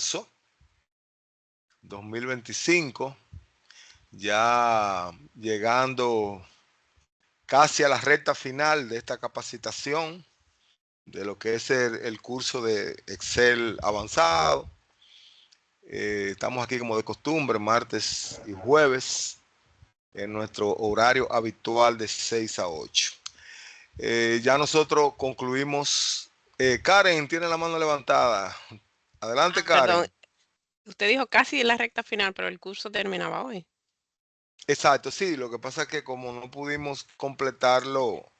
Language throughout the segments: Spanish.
marzo 2025, ya llegando casi a la recta final de esta capacitación de lo que es el curso de Excel avanzado. Estamos aquí como de costumbre, martes y jueves, en nuestro horario habitual de 6 a 8. Ya nosotros concluimos. Karen tiene la mano levantada. Adelante, Karen. Perdón, usted dijo casi en la recta final, pero el curso terminaba hoy. Exacto, sí, lo que pasa es que como no pudimos completarlo,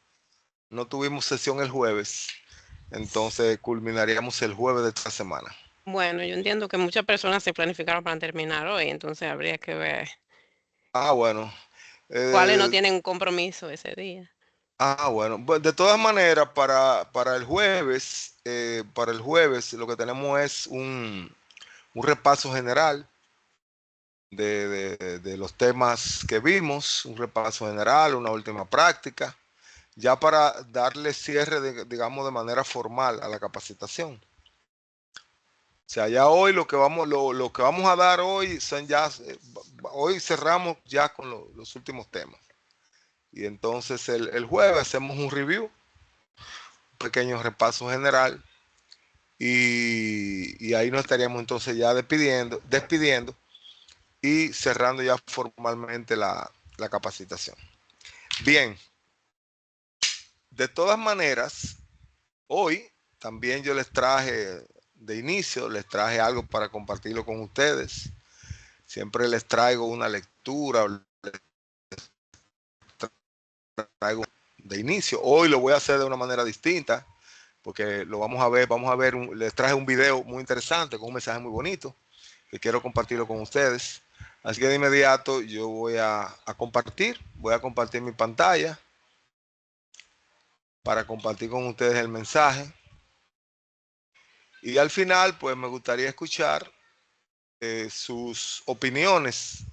no tuvimos sesión el jueves, entonces culminaríamos el jueves de esta semana. Bueno, yo entiendo que muchas personas se planificaron para terminar hoy, entonces habría que ver Bueno. cuáles no Eh, tienen un compromiso ese día. bueno. Pues de todas maneras, para el jueves lo que tenemos es un repaso general de los temas que vimos, un repaso general, una última práctica, ya para darle cierre, digamos, de manera formal a la capacitación. O sea, ya hoy lo que vamos a dar hoy son ya, hoy cerramos ya con los últimos temas. Y entonces el jueves hacemos un review, un pequeño repaso general, y ahí nos estaríamos entonces ya despidiendo y cerrando ya formalmente la capacitación. Bien, de todas maneras, hoy también yo les traje les traje algo para compartirlo con ustedes. Siempre les traigo una lectura, les traigo de inicio. Hoy lo voy a hacer de una manera distinta, porque lo vamos a ver, les traje un video muy interesante con un mensaje muy bonito que quiero compartirlo con ustedes. Así que de inmediato yo voy a compartir mi pantalla para compartir con ustedes el mensaje. Y al final, pues me gustaría escuchar sus opiniones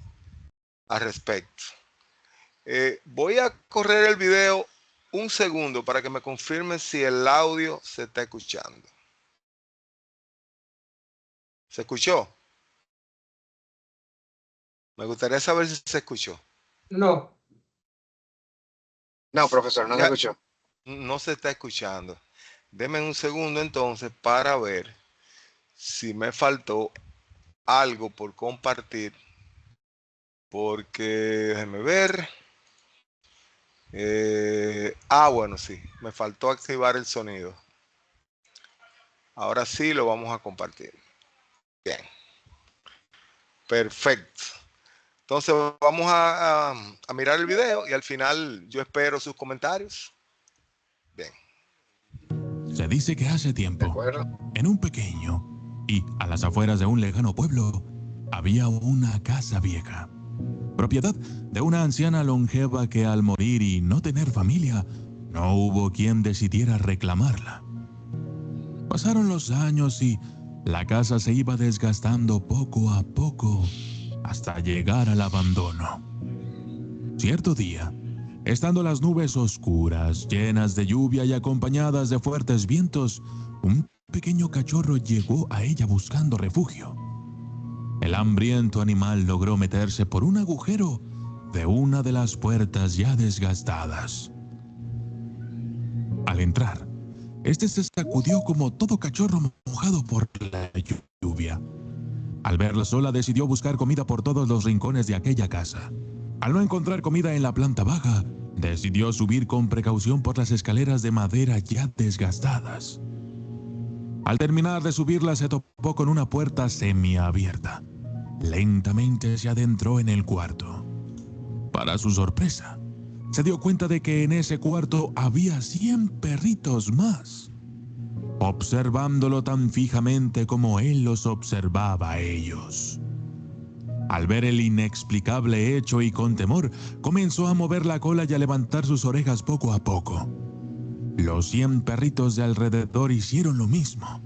al respecto. Voy a correr el video un segundo para que me confirmen si el audio se está escuchando. ¿Se escuchó? Me gustaría saber si se escuchó. No. No, profesor, no se escuchó. No se está escuchando. Denme un segundo entonces para ver si me faltó algo por compartir. Porque, déjenme ver. Bueno, sí, me faltó activar el sonido. Ahora sí lo vamos a compartir. Bien. Perfecto. Entonces vamos a mirar el video y al final yo espero sus comentarios. Bien. Se dice que hace tiempo, en un pequeño y a las afueras de un lejano pueblo, había una casa vieja, propiedad de una anciana longeva que al morir y no tener familia, no hubo quien decidiera reclamarla. Pasaron los años y la casa se iba desgastando poco a poco hasta llegar al abandono. Cierto día, estando las nubes oscuras, llenas de lluvia y acompañadas de fuertes vientos, un pequeño cachorro llegó a ella buscando refugio. El hambriento animal logró meterse por un agujero de una de las puertas ya desgastadas. Al entrar, este se sacudió como todo cachorro mojado por la lluvia. Al verla sola, decidió buscar comida por todos los rincones de aquella casa. Al no encontrar comida en la planta baja, decidió subir con precaución por las escaleras de madera ya desgastadas. Al terminar de subirla, se topó con una puerta semiabierta. Lentamente se adentró en el cuarto. Para su sorpresa, se dio cuenta de que en ese cuarto había 100 perritos más, observándolo tan fijamente como él los observaba a ellos. Al ver el inexplicable hecho y con temor, comenzó a mover la cola y a levantar sus orejas poco a poco. Los 100 perritos de alrededor hicieron lo mismo.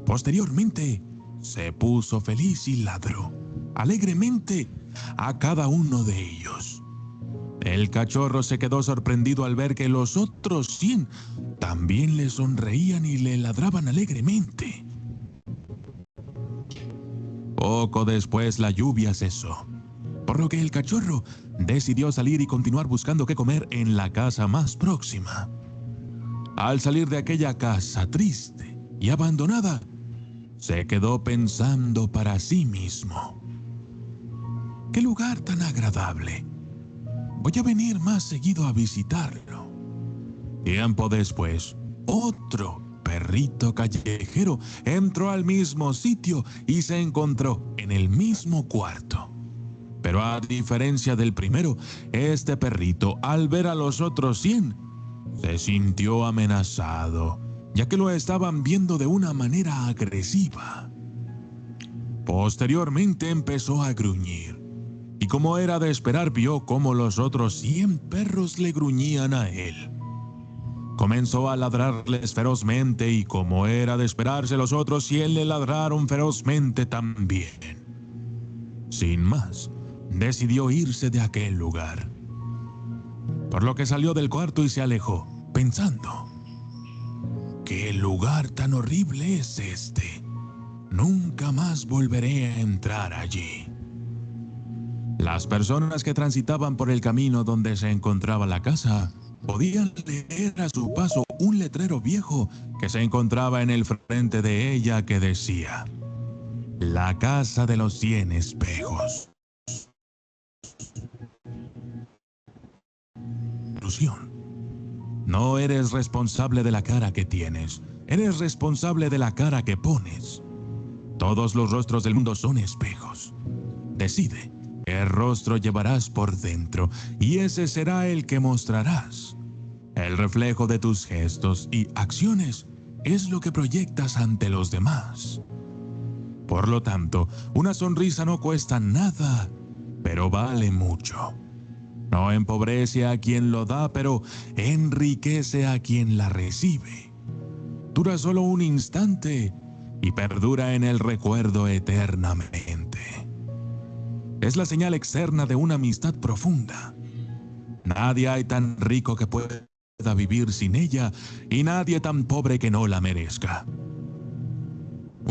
Posteriormente, se puso feliz y ladró alegremente a cada uno de ellos. El cachorro se quedó sorprendido al ver que los otros 100 también le sonreían y le ladraban alegremente. Poco después la lluvia cesó, por lo que el cachorro decidió salir y continuar buscando qué comer en la casa más próxima. Al salir de aquella casa triste y abandonada, se quedó pensando para sí mismo: ¡qué lugar tan agradable! Voy a venir más seguido a visitarlo. Tiempo después, otro perrito callejero entró al mismo sitio y se encontró en el mismo cuarto. Pero a diferencia del primero, este perrito, al ver a los otros 100, se sintió amenazado, ya que lo estaban viendo de una manera agresiva. Posteriormente empezó a gruñir, y como era de esperar, vio cómo los otros 100 perros le gruñían a él. Comenzó a ladrarles ferozmente y como era de esperarse, los otros 100 le ladraron ferozmente también. Sin más, decidió irse de aquel lugar, por lo que salió del cuarto y se alejó, pensando: ¿qué lugar tan horrible es este? Nunca más volveré a entrar allí. Las personas que transitaban por el camino donde se encontraba la casa podían leer a su paso un letrero viejo que se encontraba en el frente de ella que decía: la casa de los 100 espejos. Conclusión: no eres responsable de la cara que tienes, eres responsable de la cara que pones. Todos los rostros del mundo son espejos. Decide qué rostro llevarás por dentro y ese será el que mostrarás. El reflejo de tus gestos y acciones es lo que proyectas ante los demás. Por lo tanto, una sonrisa no cuesta nada, pero vale mucho. No empobrece a quien lo da, pero enriquece a quien la recibe. Dura solo un instante y perdura en el recuerdo eternamente. Es la señal externa de una amistad profunda. Nadie hay tan rico que pueda vivir sin ella y nadie tan pobre que no la merezca.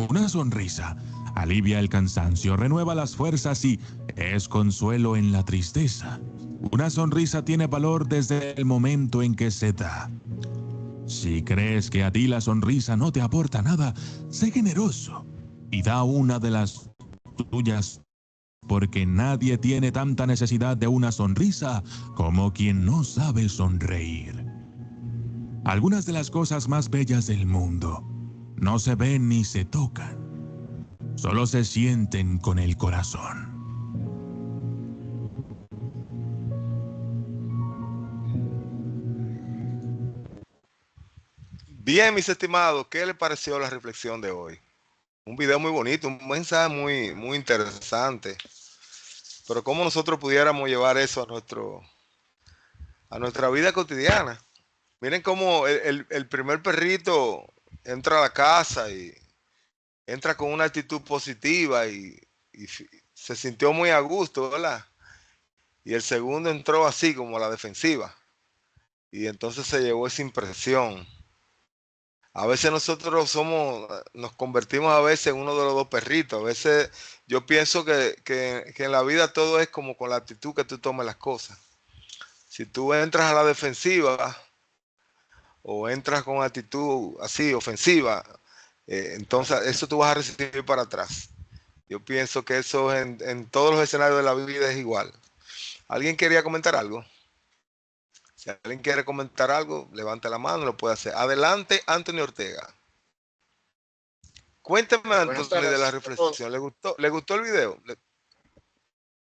Una sonrisa alivia el cansancio, renueva las fuerzas y es consuelo en la tristeza. Una sonrisa tiene valor desde el momento en que se da. Si crees que a ti la sonrisa no te aporta nada, sé generoso y da una de las tuyas, porque nadie tiene tanta necesidad de una sonrisa como quien no sabe sonreír. Algunas de las cosas más bellas del mundo no se ven ni se tocan, solo se sienten con el corazón. Bien, mis estimados, ¿qué les pareció la reflexión de hoy? Un video muy bonito, un mensaje muy interesante. Pero cómo nosotros pudiéramos llevar eso a nuestra vida cotidiana. Miren cómo el primer perrito entra a la casa y entra con una actitud positiva y se sintió muy a gusto, ¿verdad? Y el segundo entró así como a la defensiva. Y entonces se llevó esa impresión. A veces nosotros nos convertimos a veces en uno de los dos perritos. A veces yo pienso que en la vida todo es como con la actitud que tú tomes las cosas. Si tú entras a la defensiva o entras con actitud así, ofensiva, entonces eso tú vas a recibir para atrás. Yo pienso que eso en todos los escenarios de la vida es igual. ¿Alguien quería comentar algo? Si alguien quiere comentar algo, levante la mano, lo puede hacer. Adelante, Anthony Ortega. Cuénteme, Buenas Anthony, de la tardes a todos. reflexión. ¿Le gustó el video?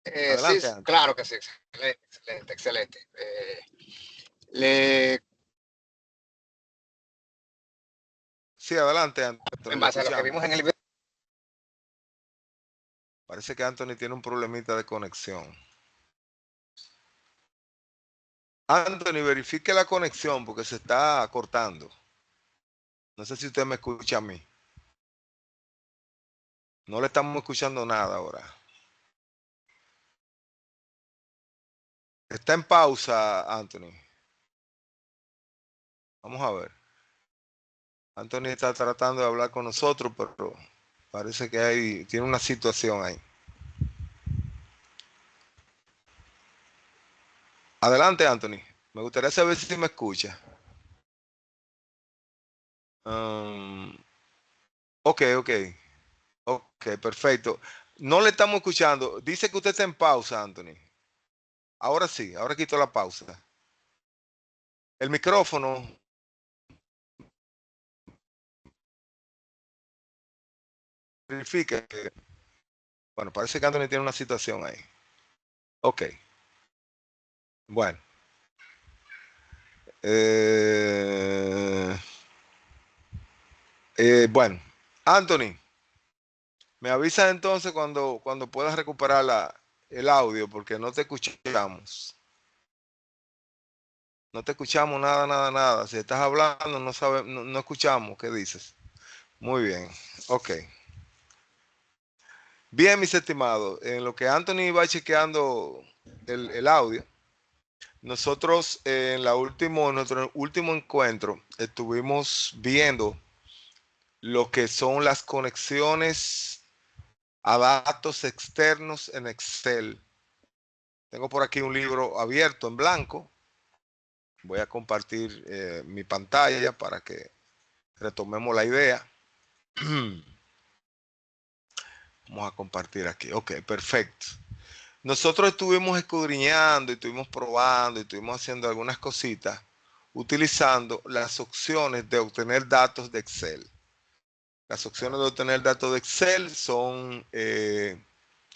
Sí, Adelante, Anthony. claro que sí, excelente, excelente. Le, Sí, adelante, Anthony, en le base a lo que escuchamos. vimos en el video, Parece que Anthony tiene un problemita de conexión. Anthony, verifique la conexión porque se está cortando. No sé si usted me escucha a mí. No le estamos escuchando nada ahora. Está en pausa, Anthony. Vamos a ver. Anthony está tratando de hablar con nosotros, pero Parece que tiene una situación ahí. Adelante, Anthony. Me gustaría saber si me escucha. Ok, ok. Ok, perfecto. No le estamos escuchando. Dice que usted está en pausa, Anthony. Ahora sí, ahora quito la pausa. El micrófono. Verifique. Bueno, parece que Anthony tiene una situación ahí. Ok. Bueno. Bueno, Anthony, me avisa entonces cuando puedas recuperar el audio, porque no te escuchamos. No te escuchamos nada, nada, nada. Si estás hablando, no escuchamos qué dices. Muy bien, ok. Bien, mis estimados, en lo que Anthony va chequeando el audio, nosotros en nuestro último encuentro estuvimos viendo lo que son las conexiones a datos externos en Excel. Tengo por aquí un libro abierto en blanco. Voy a compartir mi pantalla para que retomemos la idea. Vamos a compartir aquí. Ok, perfecto. Nosotros estuvimos escudriñando y estuvimos probando y estuvimos haciendo algunas cositas utilizando las opciones de obtener datos de Excel. Las opciones de obtener datos de Excel son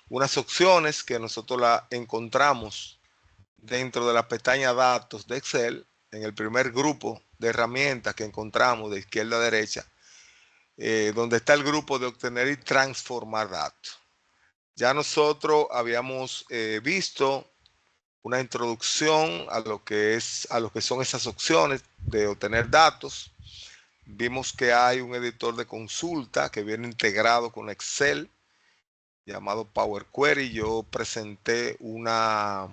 unas opciones que nosotros la encontramos dentro de la pestaña datos de Excel, en el primer grupo de herramientas que encontramos de izquierda a derecha, donde está el grupo de obtener y transformar datos. Ya nosotros habíamos visto una introducción a lo que son esas opciones de obtener datos. Vimos que hay un editor de consulta que viene integrado con Excel llamado Power Query. Yo presenté una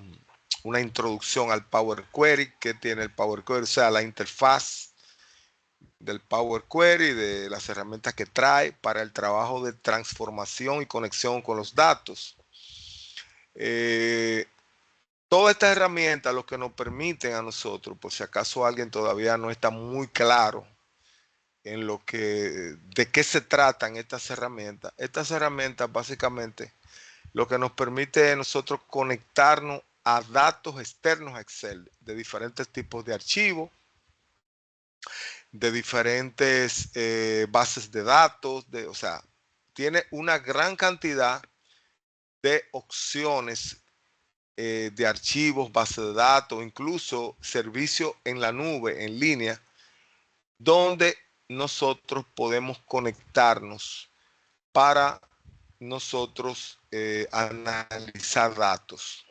introducción al Power Query, que tiene el Power Query, o sea, la interfaz del Power Query, de las herramientas que trae para el trabajo de transformación y conexión con los datos. Todas estas herramientas lo que nos permiten a nosotros, por si acaso alguien todavía no está muy claro en de qué se tratan estas herramientas. Estas herramientas básicamente lo que nos permite es nosotros conectarnos a datos externos a Excel de diferentes tipos de archivos, de diferentes bases de datos, o sea, tiene una gran cantidad de opciones de archivos, bases de datos, incluso servicios en la nube, en línea, donde nosotros podemos conectarnos para nosotros analizar datos.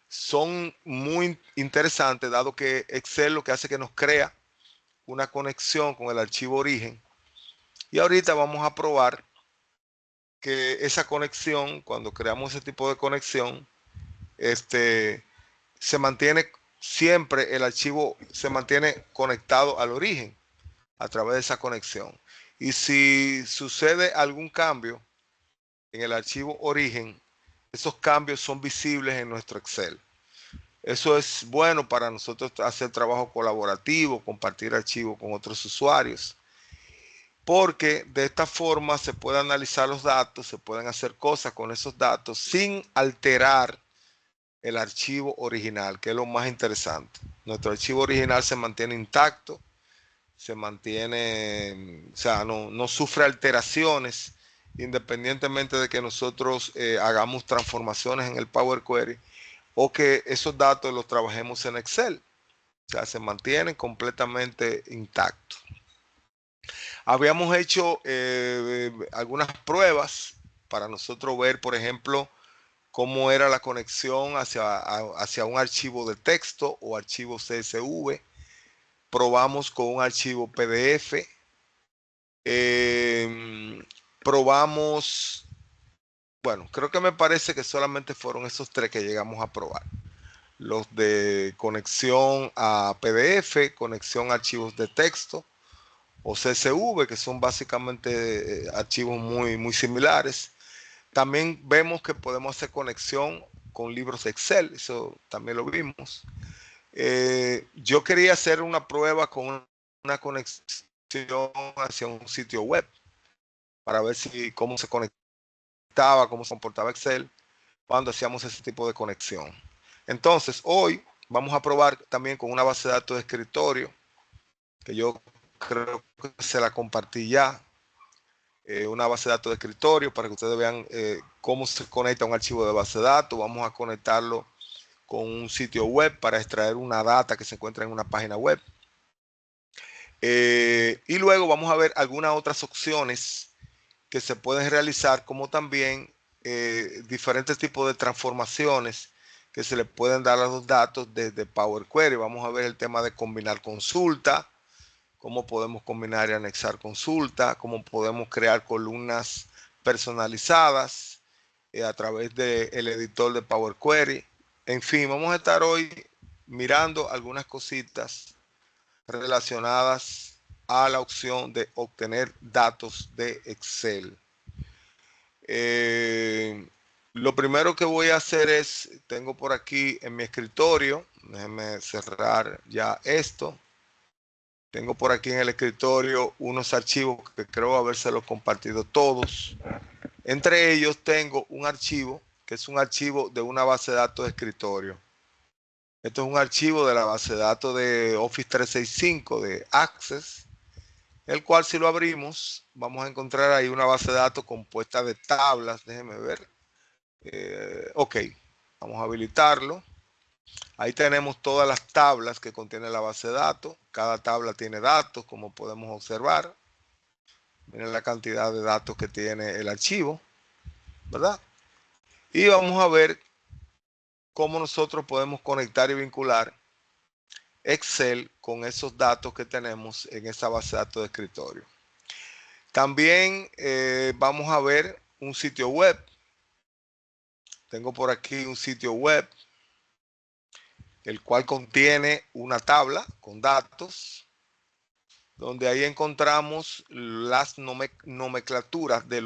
Son muy interesantes, dado que Excel lo que hace es que nos crea una conexión con el archivo origen. Y ahorita vamos a probar que esa conexión, cuando creamos ese tipo de conexión, se mantiene siempre, el archivo se mantiene conectado al origen a través de esa conexión. Y si sucede algún cambio en el archivo origen, esos cambios son visibles en nuestro Excel. Eso es bueno para nosotros hacer trabajo colaborativo, compartir archivos con otros usuarios, porque de esta forma se puede analizar los datos, se pueden hacer cosas con esos datos sin alterar el archivo original, que es lo más interesante. Nuestro archivo original se mantiene intacto, se mantiene, o sea, no sufre alteraciones, independientemente de que nosotros hagamos transformaciones en el Power Query o que esos datos los trabajemos en Excel. O sea, se mantienen completamente intactos. Habíamos hecho algunas pruebas para nosotros ver, por ejemplo, cómo era la conexión hacia un archivo de texto o archivo CSV. Probamos con un archivo PDF. Probamos, bueno, creo que me parece que solamente fueron esos tres que llegamos a probar. Los de conexión a PDF, conexión a archivos de texto o CSV, que son básicamente archivos muy similares. También vemos que podemos hacer conexión con libros de Excel, eso también lo vimos. Yo quería hacer una prueba con una conexión hacia un sitio web para ver cómo se conectaba, cómo se comportaba Excel cuando hacíamos ese tipo de conexión. Entonces, hoy vamos a probar también con una base de datos de escritorio, que yo creo que se la compartí ya, una base de datos de escritorio para que ustedes vean cómo se conecta un archivo de base de datos. Vamos a conectarlo con un sitio web para extraer una data que se encuentra en una página web. Y luego vamos a ver algunas otras opciones que se pueden realizar, como también diferentes tipos de transformaciones que se le pueden dar a los datos desde Power Query. Vamos a ver el tema de combinar consulta, cómo podemos combinar y anexar consulta, cómo podemos crear columnas personalizadas a través del editor de Power Query. En fin, vamos a estar hoy mirando algunas cositas relacionadas a la opción de obtener datos de Excel. Lo primero que voy a hacer es, tengo por aquí en mi escritorio, déjenme cerrar ya esto. Tengo por aquí en el escritorio unos archivos que creo habérselos compartido todos. Entre ellos tengo un archivo que es un archivo de una base de datos de escritorio. Esto es un archivo de la base de datos de Office 365 de Access, el cual si lo abrimos vamos a encontrar ahí una base de datos compuesta de tablas. Déjenme ver. Ok, vamos a habilitarlo. Ahí tenemos todas las tablas que contiene la base de datos. Cada tabla tiene datos, como podemos observar. Miren la cantidad de datos que tiene el archivo, ¿verdad? Y vamos a ver cómo nosotros podemos conectar y vincular Excel con esos datos que tenemos en esa base de datos de escritorio. También vamos a ver un sitio web. Tengo por aquí un sitio web, el cual contiene una tabla con datos, donde ahí encontramos las nomenclaturas de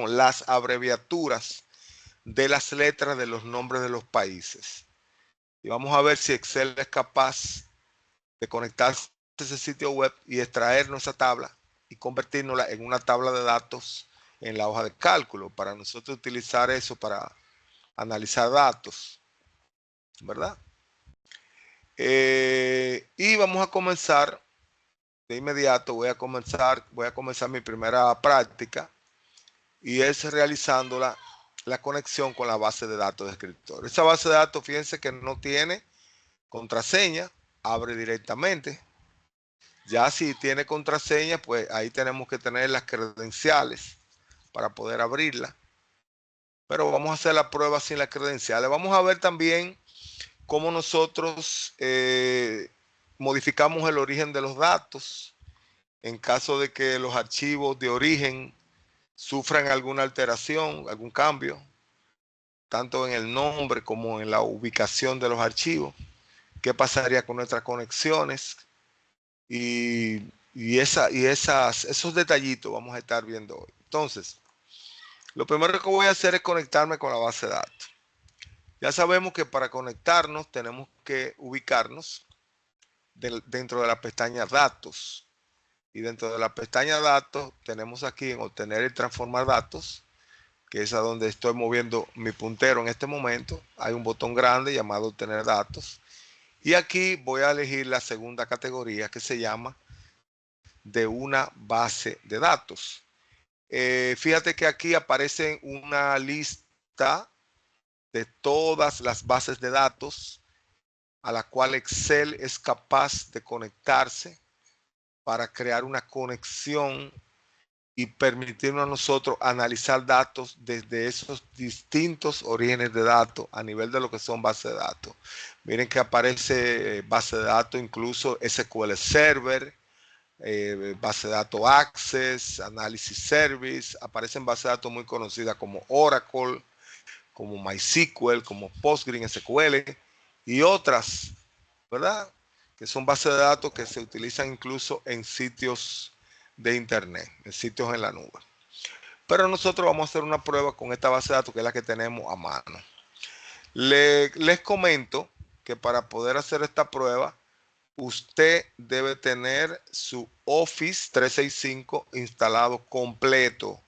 las abreviaturas de las letras de los nombres de los países. Y vamos a ver si Excel es capaz de conectarse a ese sitio web y extraernos esa tabla y convertirnosla en una tabla de datos en la hoja de cálculo para nosotros utilizar eso para analizar datos, ¿verdad? Y vamos a comenzar de inmediato. Voy a comenzar mi primera práctica y es realizando la conexión con la base de datos de escritorio. Esa base de datos, fíjense que no tiene contraseña, abre directamente. Ya si tiene contraseña, pues ahí tenemos que tener las credenciales para poder abrirla. Pero vamos a hacer la prueba sin las credenciales. Vamos a ver también cómo nosotros modificamos el origen de los datos en caso de que los archivos de origen sufran alguna alteración, algún cambio, tanto en el nombre como en la ubicación de los archivos. ¿Qué pasaría con nuestras conexiones? Esos detallitos vamos a estar viendo hoy. Entonces, lo primero que voy a hacer es conectarme con la base de datos. Ya sabemos que para conectarnos tenemos que ubicarnos dentro de la pestaña Datos. Y dentro de la pestaña Datos tenemos aquí en Obtener y Transformar Datos, que es a donde estoy moviendo mi puntero en este momento. Hay un botón grande llamado Obtener Datos. Y aquí voy a elegir la segunda categoría que se llama de una base de datos. Fíjate que aquí aparece una lista de todas las bases de datos a la cual Excel es capaz de conectarse para crear una conexión y permitirnos a nosotros analizar datos desde esos distintos orígenes de datos a nivel de lo que son bases de datos. Miren que aparece base de datos, incluso SQL Server, base de datos Access, Analysis Service, aparecen bases de datos muy conocidas como Oracle, como MySQL, como PostgreSQL y otras, ¿verdad? que son bases de datos que se utilizan incluso en sitios de internet, en sitios en la nube. Pero nosotros vamos a hacer una prueba con esta base de datos que es la que tenemos a mano. Les comento que para poder hacer esta prueba, usted debe tener su Office 365 instalado completo,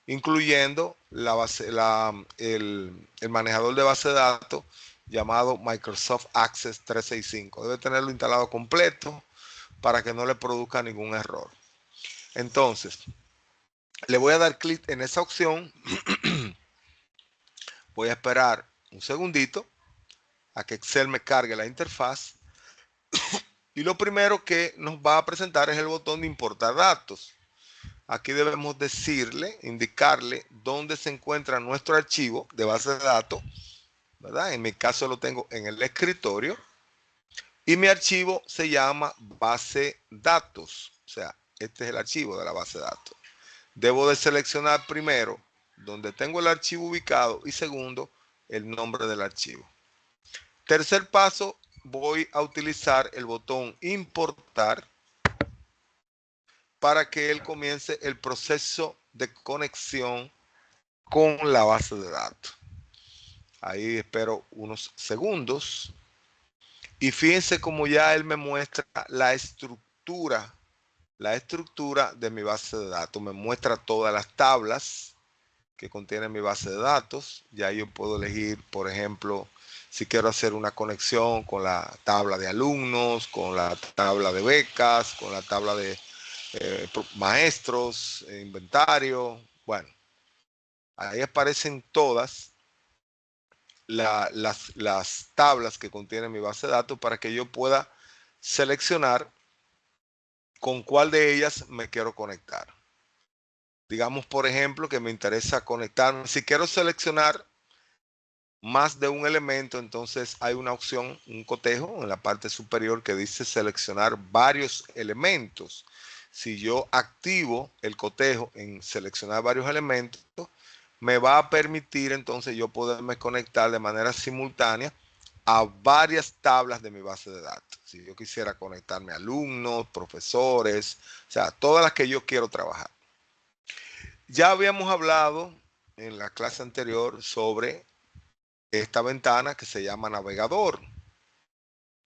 incluyendo el manejador de base de datos llamado Microsoft Access 365. Debe tenerlo instalado completo para que no le produzca ningún error. Entonces, le voy a dar clic en esa opción. Voy a esperar un segundito a que Excel me cargue la interfaz. Y lo primero que nos va a presentar es el botón de importar datos. Aquí debemos indicarle dónde se encuentra nuestro archivo de base de datos, ¿verdad? En mi caso lo tengo en el escritorio. Y mi archivo se llama base datos. O sea, este es el archivo de la base de datos. Debo de seleccionar primero donde tengo el archivo ubicado y segundo, el nombre del archivo. Tercer paso, voy a utilizar el botón importar para que él comience el proceso de conexión con la base de datos. Ahí espero unos segundos y fíjense cómo ya él me muestra la estructura de mi base de datos. Me muestra todas las tablas que contiene mi base de datos. Ya yo puedo elegir, por ejemplo, si quiero hacer una conexión con la tabla de alumnos, con la tabla de becas, con la tabla de maestros, inventario. Bueno, ahí aparecen todas las tablas que contiene mi base de datos para que yo pueda seleccionar con cuál de ellas me quiero conectar. Digamos, por ejemplo, que me interesa conectarme. Si quiero seleccionar más de un elemento, entonces hay una opción, un cotejo en la parte superior que dice seleccionar varios elementos. Si yo activo el cotejo en seleccionar varios elementos, me va a permitir entonces yo poderme conectar de manera simultánea a varias tablas de mi base de datos. Si yo quisiera conectarme a alumnos, profesores, o sea, todas las que yo quiero trabajar. Ya habíamos hablado en la clase anterior sobre esta ventana que se llama navegador.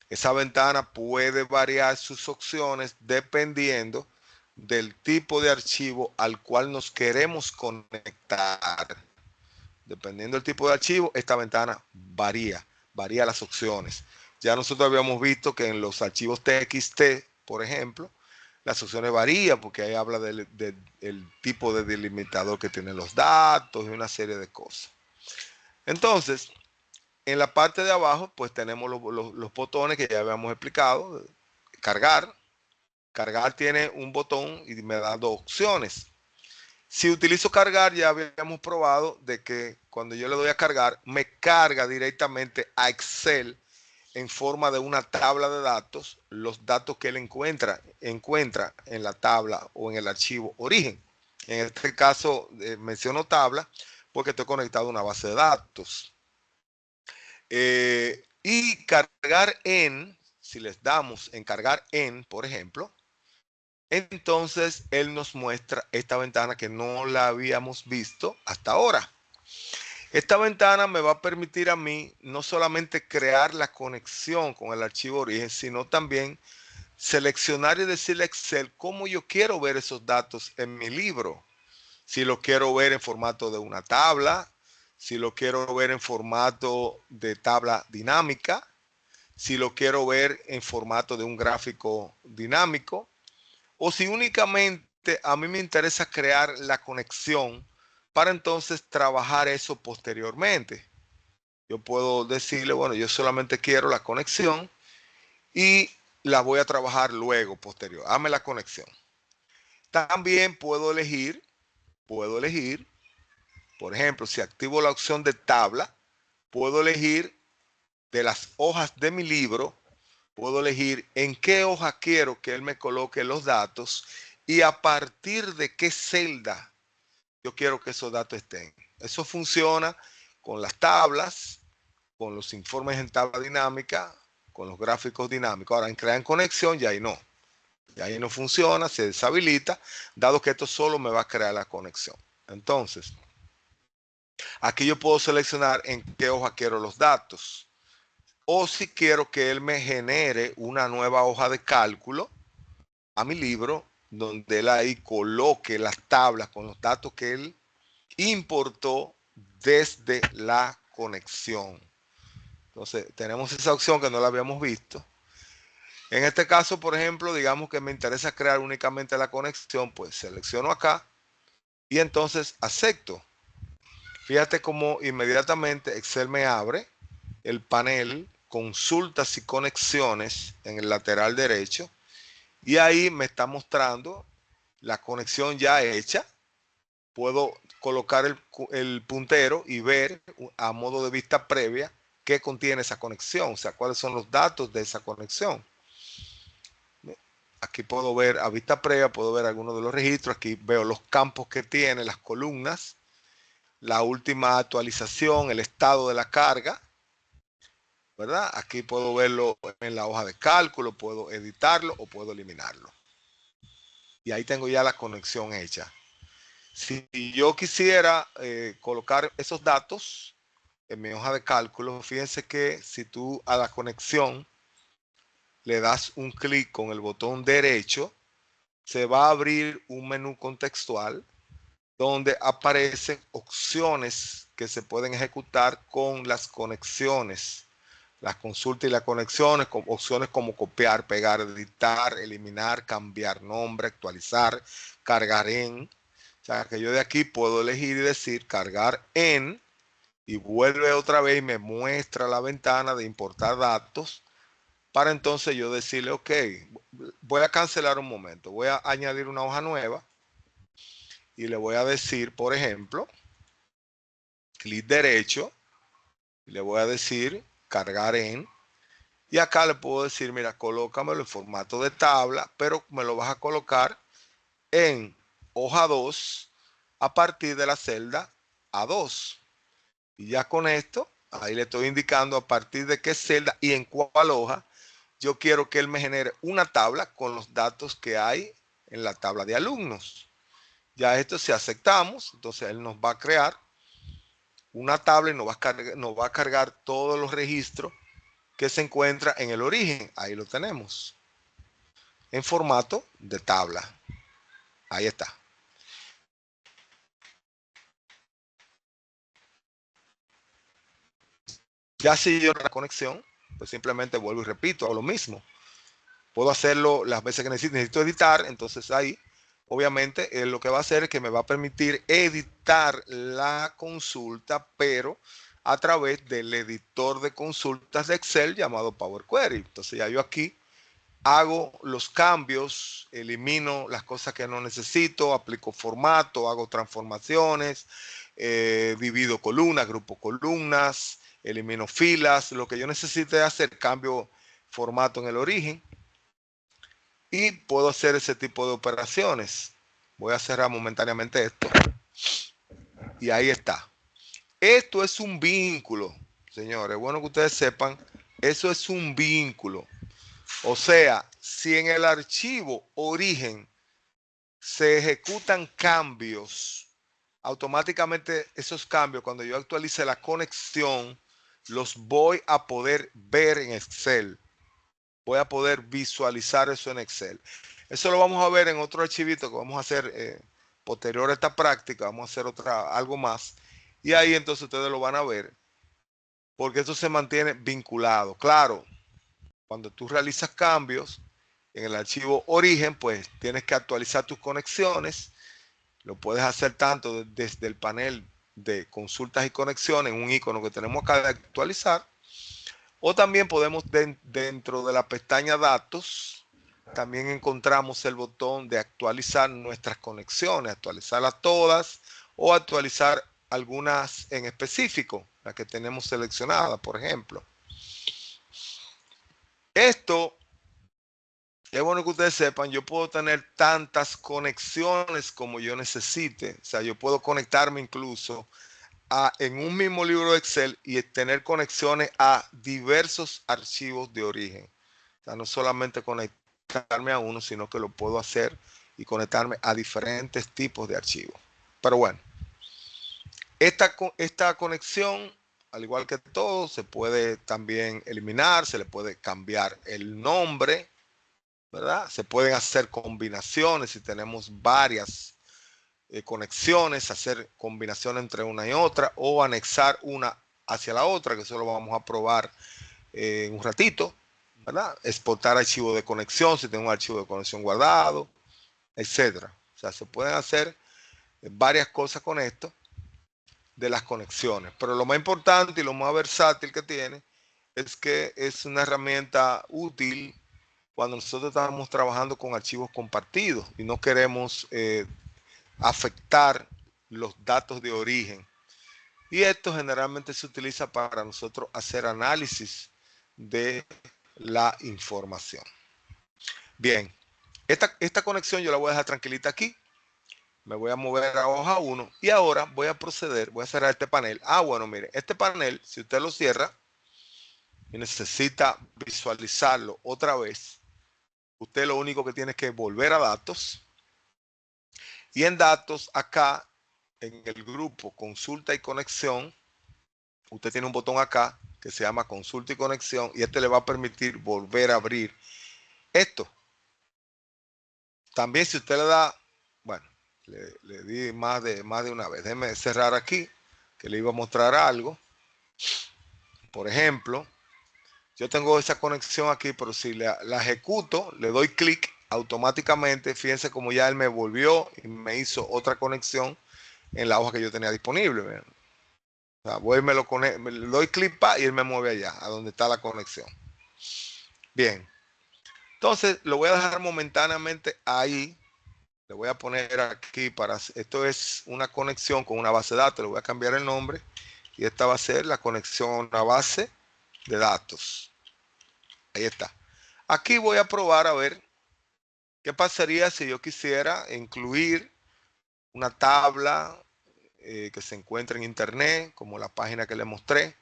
Esa ventana puede variar sus opciones dependiendo del tipo de archivo al cual nos queremos conectar. Dependiendo del tipo de archivo, esta ventana varía las opciones. Ya nosotros habíamos visto que en los archivos TXT, por ejemplo, las opciones varían porque ahí habla del tipo de delimitador que tienen los datos y una serie de cosas. Entonces, en la parte de abajo, pues tenemos los botones que ya habíamos explicado. Cargar. Cargar tiene un botón y me da dos opciones. Si utilizo cargar, ya habíamos probado de que cuando yo le doy a cargar, me carga directamente a Excel en forma de una tabla de datos, los datos que él encuentra en la tabla o en el archivo origen. En este caso menciono tabla porque estoy conectado a una base de datos. Y cargar en, si les damos en cargar en, por ejemplo, entonces él nos muestra esta ventana que no la habíamos visto hasta ahora. Esta ventana me va a permitir a mí no solamente crear la conexión con el archivo origen, sino también seleccionar y decirle a Excel cómo yo quiero ver esos datos en mi libro. Si lo quiero ver en formato de una tabla, si lo quiero ver en formato de tabla dinámica, si lo quiero ver en formato de un gráfico dinámico, o si únicamente a mí me interesa crear la conexión para entonces trabajar eso posteriormente. Yo puedo decirle, bueno, yo solamente quiero la conexión y la voy a trabajar luego, posterior. Hazme la conexión. También puedo elegir, por ejemplo, si activo la opción de tabla, puedo elegir de las hojas de mi libro, puedo elegir en qué hoja quiero que él me coloque los datos y a partir de qué celda yo quiero que esos datos estén. Eso funciona con las tablas, con los informes en tabla dinámica, con los gráficos dinámicos. Ahora en crear conexión ya ahí no. Ya ahí no funciona, se deshabilita, dado que esto solo me va a crear la conexión. Entonces, aquí yo puedo seleccionar en qué hoja quiero los datos. O si quiero que él me genere una nueva hoja de cálculo a mi libro, donde él ahí coloque las tablas con los datos que él importó desde la conexión. Entonces, tenemos esa opción que no la habíamos visto. En este caso, por ejemplo, digamos que me interesa crear únicamente la conexión, pues selecciono acá y entonces acepto. Fíjate cómo inmediatamente Excel me abre el panel consultas y conexiones en el lateral derecho y ahí me está mostrando la conexión ya hecha. Puedo colocar el puntero y ver a modo de vista previa qué contiene esa conexión, o sea, cuáles son los datos de esa conexión. Aquí puedo ver a vista previa, puedo ver algunos de los registros, aquí veo los campos que tiene, las columnas, la última actualización, el estado de la carga, ¿verdad? Aquí puedo verlo en la hoja de cálculo, puedo editarlo o puedo eliminarlo. Y ahí tengo ya la conexión hecha. Si yo quisiera colocar esos datos en mi hoja de cálculo, fíjense que si tú a la conexión le das un clic con el botón derecho, se va a abrir un menú contextual donde aparecen opciones que se pueden ejecutar con las conexiones, las consultas y las conexiones, con opciones como copiar, pegar, editar, eliminar, cambiar nombre, actualizar, cargar en. O sea, que yo de aquí puedo elegir y decir cargar en y vuelve otra vez y me muestra la ventana de importar datos para entonces yo decirle, ok, voy a cancelar un momento, voy a añadir una hoja nueva y le voy a decir, por ejemplo, clic derecho, y le voy a decir cargar en, y acá le puedo decir, mira, colócamelo en formato de tabla, pero me lo vas a colocar en hoja 2 a partir de la celda A2. Y ya con esto, ahí le estoy indicando a partir de qué celda y en cuál hoja yo quiero que él me genere una tabla con los datos que hay en la tabla de alumnos. Ya esto si aceptamos, entonces él nos va a crear una tabla y nos va a cargar todos los registros que se encuentra en el origen. Ahí lo tenemos. En formato de tabla. Ahí está. Ya si yo la conexión, pues simplemente vuelvo y repito, hago lo mismo. Puedo hacerlo las veces que necesito editar, entonces ahí obviamente lo que va a hacer es que me va a permitir editar la consulta, pero a través del editor de consultas de Excel llamado Power Query. Entonces ya yo aquí hago los cambios, elimino las cosas que no necesito, aplico formato, hago transformaciones, divido columnas, grupo columnas, elimino filas, lo que yo necesite hacer, cambio formato en el origen y puedo hacer ese tipo de operaciones. Voy a cerrar momentáneamente esto y ahí está. Esto es un vínculo, señores. Bueno que ustedes sepan, eso es un vínculo. O sea, si en el archivo origen se ejecutan cambios, automáticamente esos cambios, cuando yo actualice la conexión, los voy a poder ver en Excel. Voy a poder visualizar eso en Excel. Eso lo vamos a ver en otro archivito que vamos a hacer posterior a esta práctica. Vamos a hacer algo más. Y ahí entonces ustedes lo van a ver. Porque eso se mantiene vinculado. Claro, cuando tú realizas cambios en el archivo origen, pues tienes que actualizar tus conexiones. Lo puedes hacer tanto desde el panel de consultas y conexiones, un icono que tenemos acá de actualizar. O también podemos dentro de la pestaña datos, también encontramos el botón de actualizar nuestras conexiones, actualizarlas todas o actualizar algunas en específico, las que tenemos seleccionadas, por ejemplo. Esto es bueno que ustedes sepan, yo puedo tener tantas conexiones como yo necesite. O sea, yo puedo conectarme incluso en un mismo libro de Excel y tener conexiones a diversos archivos de origen. O sea, no solamente conectarme a uno, sino que lo puedo hacer y conectarme a diferentes tipos de archivos. Pero bueno, esta conexión, al igual que todo, se puede también eliminar, se le puede cambiar el nombre, ¿verdad? Se pueden hacer combinaciones si tenemos varias conexiones, hacer combinación entre una y otra o anexar una hacia la otra, que eso lo vamos a probar en un ratito, ¿verdad? Exportar archivos de conexión si tengo un archivo de conexión guardado, etcétera. O sea, se pueden hacer varias cosas con esto de las conexiones, pero lo más importante y lo más versátil que tiene es que es una herramienta útil cuando nosotros estamos trabajando con archivos compartidos y no queremos afectar los datos de origen. Y esto generalmente se utiliza para nosotros hacer análisis de la información. Bien, esta conexión yo la voy a dejar tranquilita aquí. Me voy a mover a hoja 1 y ahora voy a proceder, voy a cerrar este panel. Bueno, mire, este panel, si usted lo cierra y necesita visualizarlo otra vez, usted lo único que tiene es que volver a datos. Y en datos, acá, en el grupo consulta y conexión, usted tiene un botón acá que se llama consulta y conexión y este le va a permitir volver a abrir esto. También si usted le da, bueno, le di más de una vez. Déjeme cerrar aquí, que le iba a mostrar algo. Por ejemplo, yo tengo esa conexión aquí, pero si la ejecuto, le doy clic automáticamente. Fíjense como ya él me volvió y me hizo otra conexión en la hoja que yo tenía disponible. O sea, voy, me le doy clic y él me mueve allá, a donde está la conexión. Bien. Entonces, lo voy a dejar momentáneamente ahí. Le voy a poner aquí esto es una conexión con una base de datos. Le voy a cambiar el nombre y esta va a ser la conexión a una base de datos. Ahí está. Aquí voy a probar a ver qué pasaría si yo quisiera incluir una tabla que se encuentra en internet, como la página que le mostré,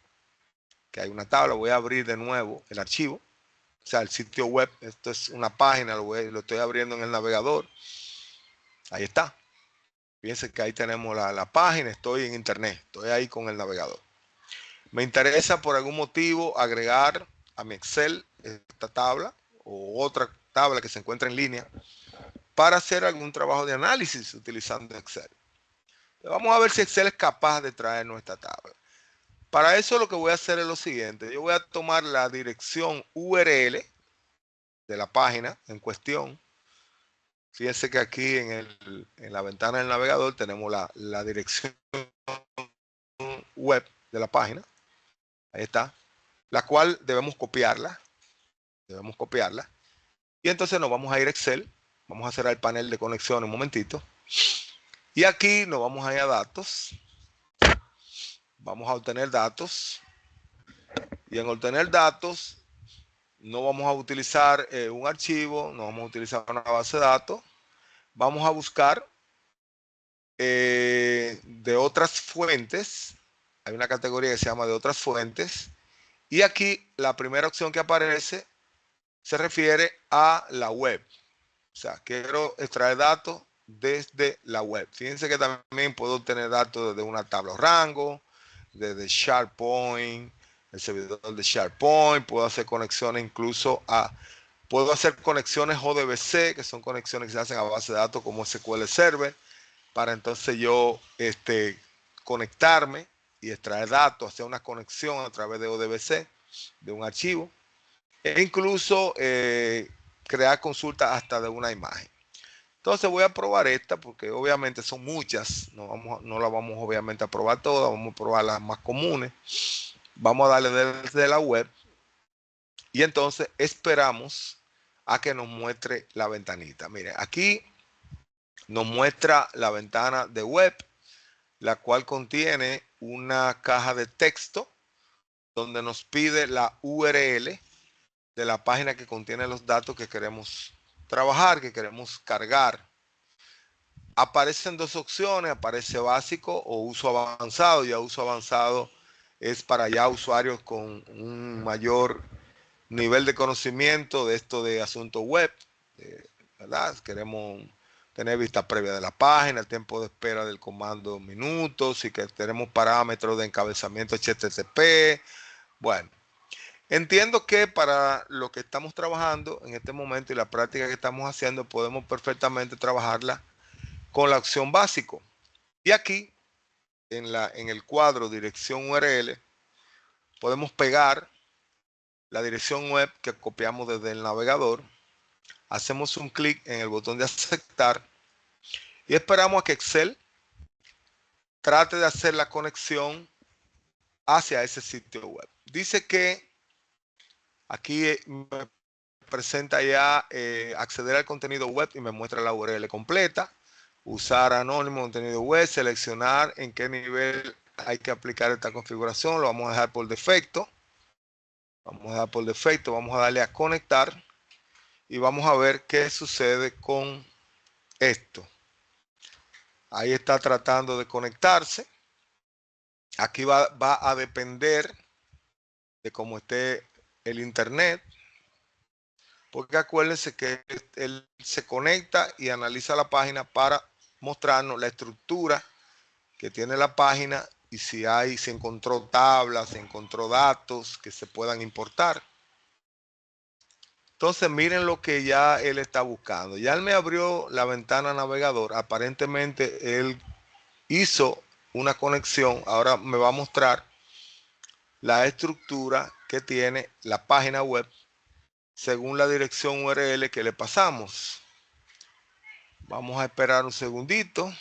que hay una tabla. Voy a abrir de nuevo el archivo, o sea, el sitio web. Esto es una página, lo estoy abriendo en el navegador. Ahí está. Fíjense que ahí tenemos la página, estoy en internet, estoy ahí con el navegador. Me interesa por algún motivo agregar a mi Excel esta tabla o otra tabla que se encuentra en línea para hacer algún trabajo de análisis utilizando Excel. Vamos a ver si Excel es capaz de traernos esta tabla. Para eso lo que voy a hacer es lo siguiente. Yo voy a tomar la dirección URL de la página en cuestión. Fíjense que aquí en la ventana del navegador tenemos la dirección web de la página. Ahí está. La cual debemos copiarla. Debemos copiarla. Y entonces nos vamos a ir a Excel. Vamos a cerrar el panel de conexión un momentito. Y aquí nos vamos a ir a datos. Vamos a obtener datos. Y en obtener datos no vamos a utilizar un archivo, no vamos a utilizar una base de datos. Vamos a buscar de otras fuentes. Hay una categoría que se llama de otras fuentes. Y aquí la primera opción que aparece se refiere a la web. O sea, quiero extraer datos desde la web. Fíjense que también puedo obtener datos desde una tabla o rango, desde SharePoint, el servidor de SharePoint. Puedo hacer conexiones incluso puedo hacer conexiones ODBC, que son conexiones que se hacen a base de datos como SQL Server, para entonces yo conectarme y extraer datos, hacer una conexión a través de ODBC, de un archivo, e incluso crear consultas hasta de una imagen. Entonces voy a probar esta porque obviamente son muchas, no la vamos obviamente a probar todas, vamos a probar las más comunes. Vamos a darle desde la web y entonces esperamos a que nos muestre la ventanita. Mire, aquí nos muestra la ventana de web, la cual contiene una caja de texto donde nos pide la URL de la página que contiene los datos que queremos trabajar, que queremos cargar. aparecen dos opciones, aparece básico o uso avanzado. Ya uso avanzado es para ya usuarios con un mayor nivel de conocimiento de esto de asuntos web, ¿verdad? Queremos tener vista previa de la página, el tiempo de espera del comando minutos y que tenemos parámetros de encabezamiento HTTP. Bueno, entiendo que para lo que estamos trabajando en este momento y la práctica que estamos haciendo, podemos perfectamente trabajarla con la opción básico. Y aquí, en el cuadro dirección URL, podemos pegar la dirección web que copiamos desde el navegador. Hacemos un clic en el botón de aceptar y esperamos a que Excel trate de hacer la conexión hacia ese sitio web. Dice que aquí me presenta ya acceder al contenido web y me muestra la URL completa. Usar anónimo contenido web, seleccionar en qué nivel hay que aplicar esta configuración. Lo vamos a dejar por defecto. Vamos a darle a conectar y vamos a ver qué sucede con esto. Ahí está tratando de conectarse. Aquí va a depender de cómo esté el internet, porque acuérdense que él se conecta y analiza la página para mostrarnos la estructura que tiene la página y si encontró tablas, se encontró datos que se puedan importar. Entonces miren lo que ya él está buscando. Ya él me abrió la ventana navegador. Aparentemente él hizo una conexión. Ahora me va a mostrar la estructura que tiene la página web según la dirección URL que le pasamos. Vamos a esperar un segundito.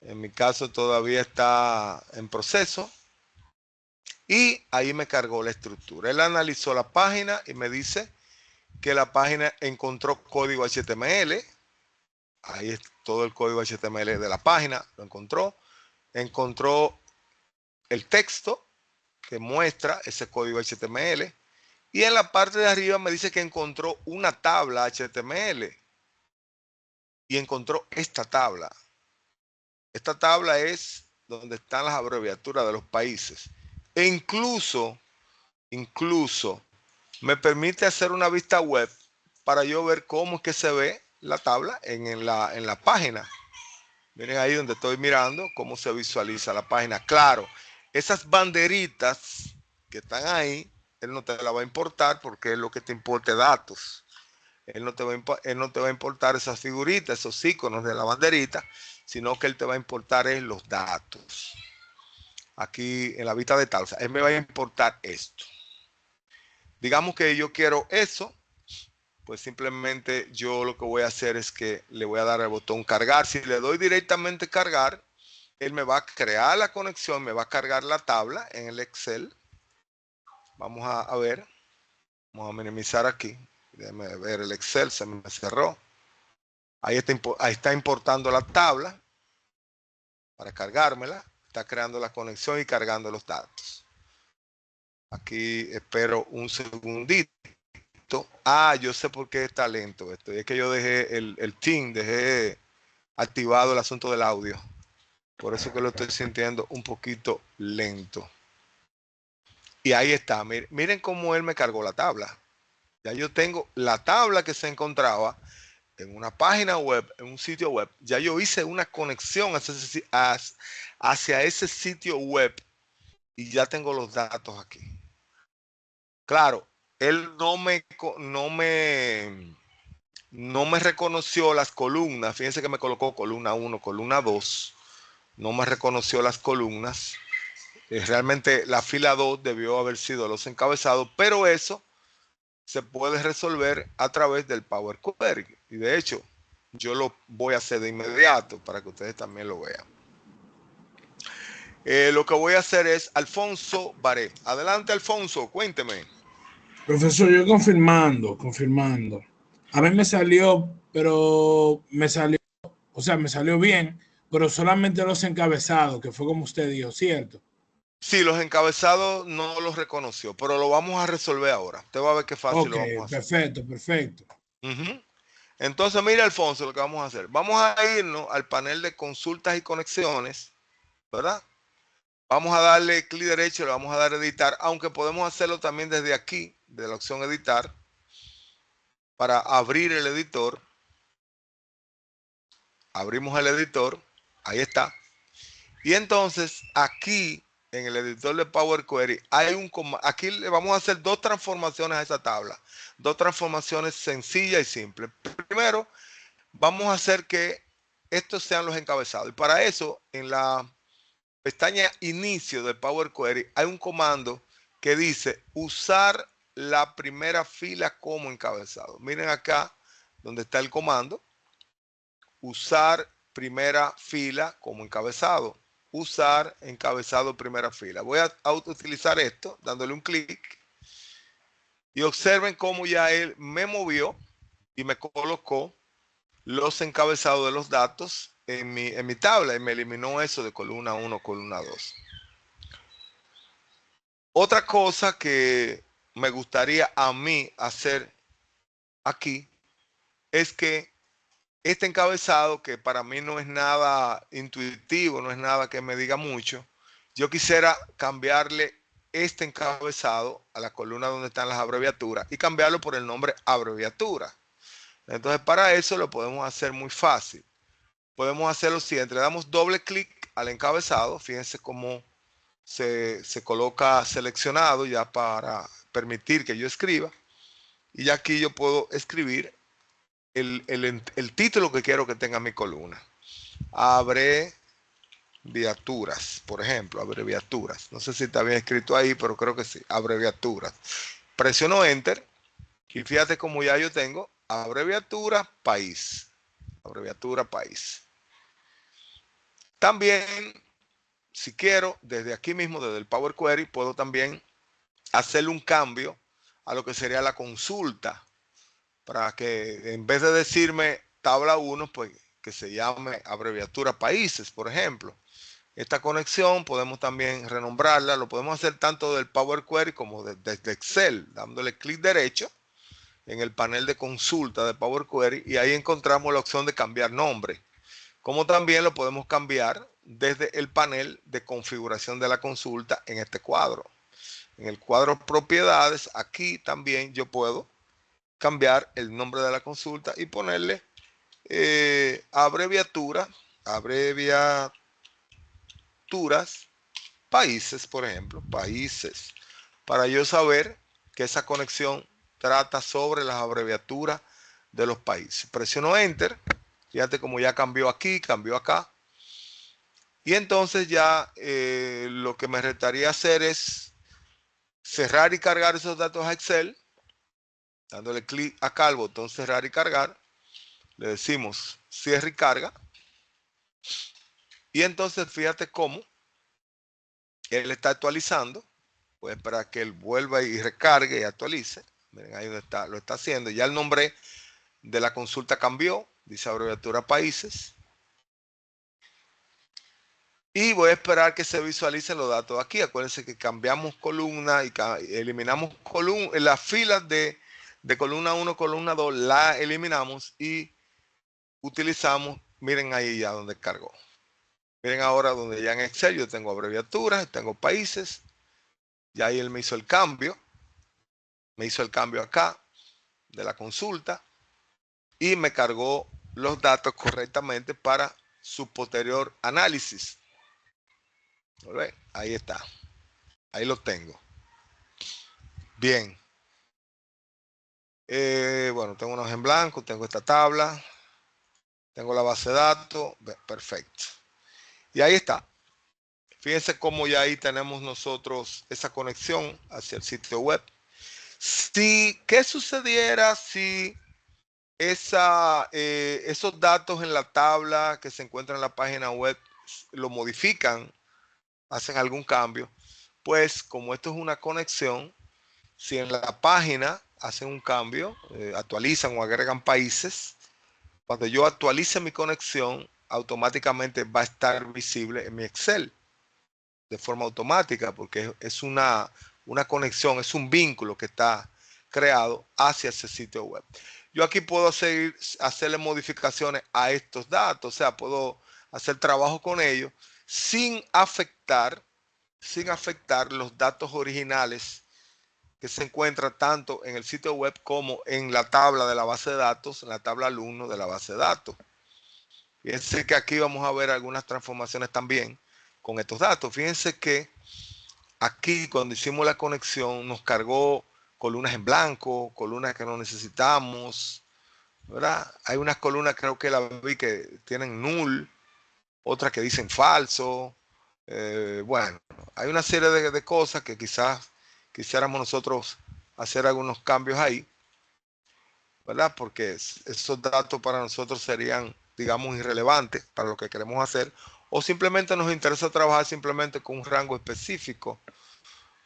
En mi caso todavía está en proceso. Y ahí me cargó la estructura. Él analizó la página y me dice que la página encontró código HTML. Ahí es todo el código HTML de la página. Lo encontró. Encontró el texto que muestra ese código HTML. Y en la parte de arriba me dice que encontró una tabla HTML. Y encontró esta tabla. Esta tabla es donde están las abreviaturas de los países. E incluso me permite hacer una vista web para yo ver cómo es que se ve la tabla en la página. Miren ahí donde estoy mirando cómo se visualiza la página. Claro, esas banderitas que están ahí, él no te la va a importar porque es lo que te importa datos. Él no te va a importar esas figuritas, esos iconos de la banderita, sino que él te va a importar los datos. Aquí en la vista de tabla, él me va a importar esto. Digamos que yo quiero eso, pues simplemente yo lo que voy a hacer es que le voy a dar al botón cargar. Si le doy directamente cargar, él me va a crear la conexión, me va a cargar la tabla en el Excel. Vamos a ver, vamos a minimizar aquí. Déjame ver el Excel, se me cerró. Ahí está importando la tabla para cargármela. Está creando la conexión y cargando los datos. Aquí espero un segundito. Yo sé por qué está lento esto. Es que yo dejé dejé activado el asunto del audio. Por eso que lo estoy sintiendo un poquito lento. Y ahí está. Miren cómo él me cargó la tabla. Ya yo tengo la tabla que se encontraba en una página web, en un sitio web. Ya yo hice una conexión hacia ese sitio web y ya tengo los datos aquí. Claro, él no me reconoció las columnas. Fíjense que me colocó columna 1, columna 2. No me reconoció las columnas. Realmente la fila 2 debió haber sido los encabezados, pero eso se puede resolver a través del Power Query. Y de hecho, yo lo voy a hacer de inmediato para que ustedes también lo vean. Lo que voy a hacer es Alfonso Baré. Adelante, Alfonso, cuénteme. Profesor, yo confirmando. A mí me salió, me salió bien, pero solamente los encabezados, que fue como usted dijo, ¿cierto? Sí, los encabezados no los reconoció, pero lo vamos a resolver ahora. Usted va a ver qué fácil lo vamos a hacer. Perfecto. Entonces, mira, Alfonso, lo que vamos a hacer. Vamos a irnos al panel de consultas y conexiones, ¿verdad? Vamos a darle clic derecho, le vamos a dar editar, aunque podemos hacerlo también desde aquí, de la opción editar, para abrir el editor. Abrimos el editor, ahí está. Y entonces aquí en el editor de Power Query hay aquí le vamos a hacer dos transformaciones a esa tabla. Dos transformaciones sencillas y simples. Primero, vamos a hacer que estos sean los encabezados. Y para eso, en la pestaña inicio de Power Query hay un comando que dice usar la primera fila como encabezado. Miren acá donde está el comando. Usar primera fila como encabezado. Usar encabezado primera fila. Voy a utilizar esto dándole un clic. Y observen cómo ya él me movió y me colocó los encabezados de los datos en mi tabla y me eliminó eso de columna 1, columna 2. Otra cosa que me gustaría a mí hacer aquí es que este encabezado, que para mí no es nada intuitivo, no es nada que me diga mucho, yo quisiera cambiarle este encabezado a la columna donde están las abreviaturas y cambiarlo por el nombre abreviatura. Entonces, para eso lo podemos hacer muy fácil. Podemos hacer lo siguiente, le damos doble clic al encabezado, fíjense cómo se coloca seleccionado ya para permitir que yo escriba. Y ya aquí yo puedo escribir el título que quiero que tenga mi columna. Abreviaturas, por ejemplo, abreviaturas. No sé si está bien escrito ahí, pero creo que sí, abreviaturas. Presiono Enter y fíjate cómo ya yo tengo abreviatura país. Abreviatura país. También, si quiero, desde aquí mismo, desde el Power Query, puedo también hacerle un cambio a lo que sería la consulta, para que en vez de decirme tabla 1, pues que se llame abreviatura países, por ejemplo. Esta conexión podemos también renombrarla, lo podemos hacer tanto del Power Query como desde Excel, dándole clic derecho en el panel de consulta de Power Query y ahí encontramos la opción de cambiar nombre. Como también lo podemos cambiar desde el panel de configuración de la consulta en este cuadro. En el cuadro propiedades, aquí también yo puedo cambiar el nombre de la consulta y ponerle abreviaturas, países, por ejemplo, países, para yo saber que esa conexión trata sobre las abreviaturas de los países. Presiono Enter, fíjate como ya cambió aquí, cambió acá. Y entonces ya lo que me restaría hacer es cerrar y cargar esos datos a Excel, dándole clic acá al botón cerrar y cargar. Le decimos cierre y carga. Y entonces fíjate cómo él está actualizando. Voy a esperar que él vuelva y recargue y actualice. Miren ahí donde está, lo está haciendo. Ya el nombre de la consulta cambió. Dice abreviatura países. Y voy a esperar que se visualicen los datos aquí. Acuérdense que cambiamos columna y eliminamos las filas de columna 1, columna 2. La eliminamos y utilizamos, miren ahí ya donde cargó. Miren ahora donde ya en Excel yo tengo abreviaturas, tengo países. Ya ahí él me hizo el cambio. Me hizo el cambio acá de la consulta. Y me cargó los datos correctamente para su posterior análisis. ¿Ven? Ahí está. Ahí lo tengo. Bien. Bueno, tengo unos en blanco, tengo esta tabla. Tengo la base de datos. Perfecto. Y ahí está. Fíjense cómo ya ahí tenemos nosotros esa conexión hacia el sitio web. ¿Qué sucediera si esos datos en la tabla que se encuentran en la página web lo modifican, hacen algún cambio? Pues como esto es una conexión, si en la página hacen un cambio, actualizan o agregan países, cuando yo actualice mi conexión, automáticamente va a estar visible en mi Excel de forma automática, porque es una conexión, es un vínculo que está creado hacia ese sitio web. yo aquí puedo hacerle modificaciones a estos datos, o sea, puedo hacer trabajo con ellos sin afectar los datos originales que se encuentran tanto en el sitio web como en la tabla de la base de datos, en la tabla alumno de la base de datos. Fíjense que aquí vamos a ver algunas transformaciones también con estos datos. Fíjense que aquí cuando hicimos la conexión nos cargó columnas en blanco, columnas que no necesitamos, ¿verdad? Hay unas columnas, creo que la vi, que tienen null, otras que dicen falso. Bueno, hay una serie de cosas que quizás quisiéramos nosotros hacer algunos cambios ahí, ¿verdad? Porque esos datos para nosotros serían, digamos, irrelevantes para lo que queremos hacer, o simplemente nos interesa trabajar simplemente con un rango específico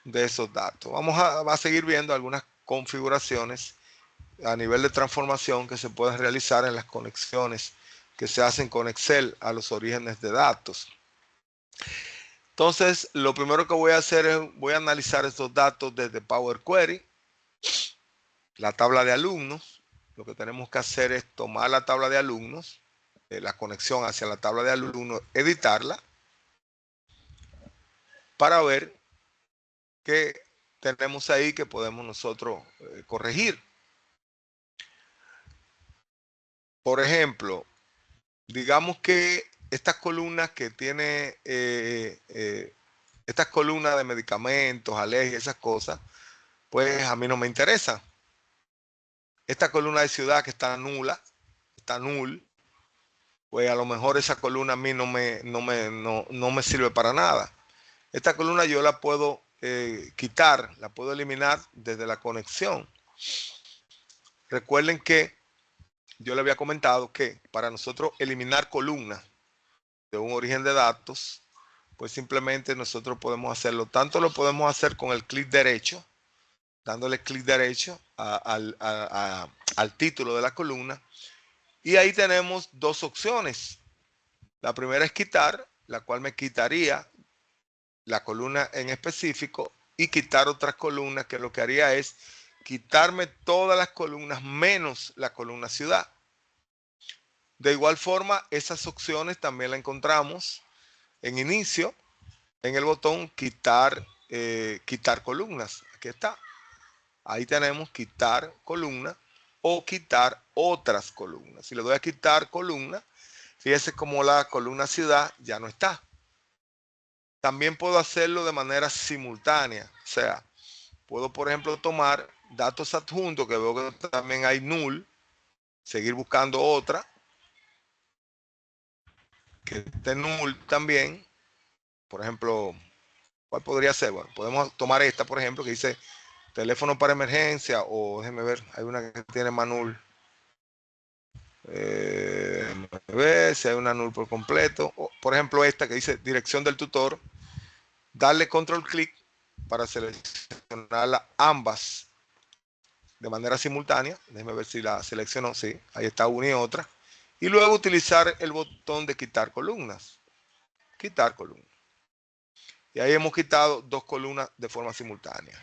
de esos datos. Vamos a seguir viendo algunas configuraciones a nivel de transformación que se pueden realizar en las conexiones que se hacen con Excel a los orígenes de datos. Entonces, lo primero que voy a hacer es, voy a analizar estos datos desde Power Query, la tabla de alumnos. Lo que tenemos que hacer es tomar la tabla de alumnos, la conexión hacia la tabla de alumnos, editarla, para ver qué tenemos ahí que podemos nosotros corregir. Por ejemplo, digamos que estas columnas que tiene, estas columnas de medicamentos, alergias, esas cosas, pues a mí no me interesa. Esta columna de ciudad que está nula, está null, pues a lo mejor esa columna a mí no me sirve para nada. Esta columna yo la puedo quitar, la puedo eliminar desde la conexión. Recuerden que yo le había comentado que para nosotros eliminar columnas de un origen de datos, pues simplemente nosotros podemos hacerlo. Tanto lo podemos hacer con el clic derecho, dándole clic derecho al título de la columna. Y ahí tenemos dos opciones. La primera es quitar, la cual me quitaría la columna en específico, y quitar otras columnas, que lo que haría es quitarme todas las columnas menos la columna ciudad. De igual forma, esas opciones también las encontramos en inicio, en el botón quitar columnas. Aquí está. Ahí tenemos quitar columna o quitar otras columnas. Si le doy a quitar columna, fíjese como la columna ciudad ya no está. También puedo hacerlo de manera simultánea. O sea, puedo, por ejemplo, tomar datos adjuntos, que veo que también hay null, seguir buscando otra que esté null también. Por ejemplo, ¿cuál podría ser? Bueno, podemos tomar esta, por ejemplo, que dice teléfono para emergencia, o déjenme ver, hay una que tiene más null. Déjenme ver si hay una null por completo. O, por ejemplo, esta que dice dirección del tutor. Darle control clic para seleccionarla ambas de manera simultánea. Déjenme ver si la selecciono. Sí, ahí está una y otra. Y luego utilizar el botón de quitar columnas. Quitar columnas. Y ahí hemos quitado dos columnas de forma simultánea.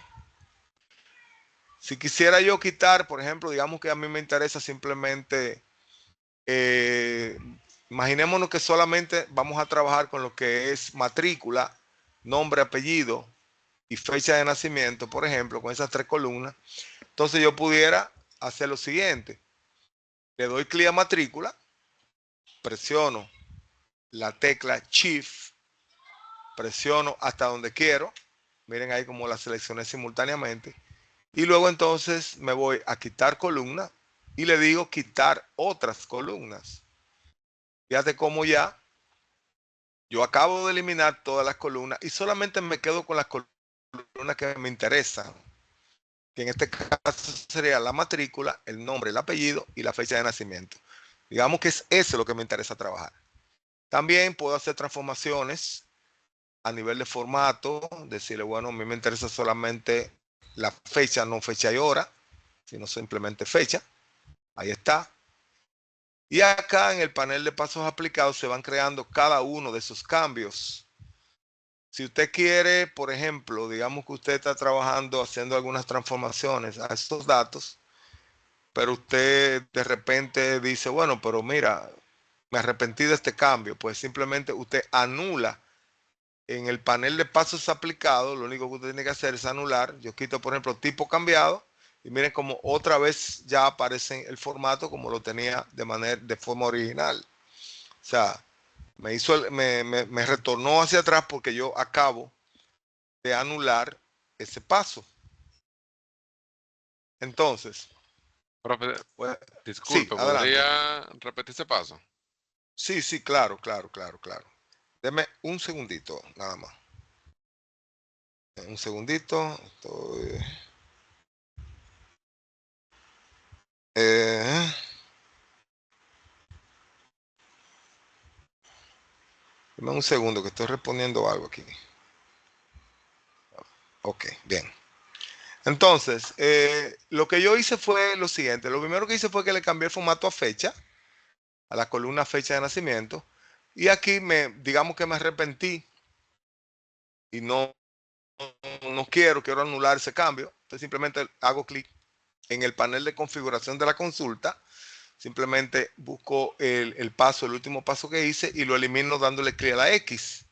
Si quisiera yo quitar, por ejemplo, digamos que a mí me interesa simplemente, imaginémonos que solamente vamos a trabajar con lo que es matrícula, nombre, apellido y fecha de nacimiento, por ejemplo, con esas tres columnas. Entonces yo pudiera hacer lo siguiente. Le doy clic a matrícula, presiono la tecla Shift, presiono hasta donde quiero. Miren ahí como la seleccioné simultáneamente. Y luego entonces me voy a quitar columna y le digo quitar otras columnas. Fíjate cómo ya yo acabo de eliminar todas las columnas y solamente me quedo con las columnas que me interesan, que en este caso sería la matrícula, el nombre, el apellido y la fecha de nacimiento. Digamos que es eso lo que me interesa trabajar. También puedo hacer transformaciones a nivel de formato, decirle, bueno, a mí me interesa solamente la fecha, no fecha y hora, sino simplemente fecha. Ahí está. Y acá en el panel de pasos aplicados se van creando cada uno de esos cambios. Si usted quiere, por ejemplo, digamos que usted está trabajando, haciendo algunas transformaciones a estos datos, pero usted de repente dice, bueno, pero mira, me arrepentí de este cambio, pues simplemente usted anula en el panel de pasos aplicados, lo único que usted tiene que hacer es anular. Yo quito, por ejemplo, tipo cambiado, y miren como otra vez ya aparece el formato como lo tenía de forma original. O sea, me retornó hacia atrás porque yo acabo de anular ese paso. Entonces, Profe, pues, sí, disculpe, adelante. ¿podría repetir ese paso? Sí, claro. Deme un segundito, nada más. Un segundito. Dame un segundo que estoy respondiendo algo aquí. Ok, bien. Entonces, lo que yo hice fue lo siguiente. Lo primero que hice fue que le cambié el formato a fecha, a la columna fecha de nacimiento. Y aquí digamos que me arrepentí y no quiero anular ese cambio. Entonces simplemente hago clic en el panel de configuración de la consulta. Simplemente busco el último paso que hice y lo elimino dándole clic a la X.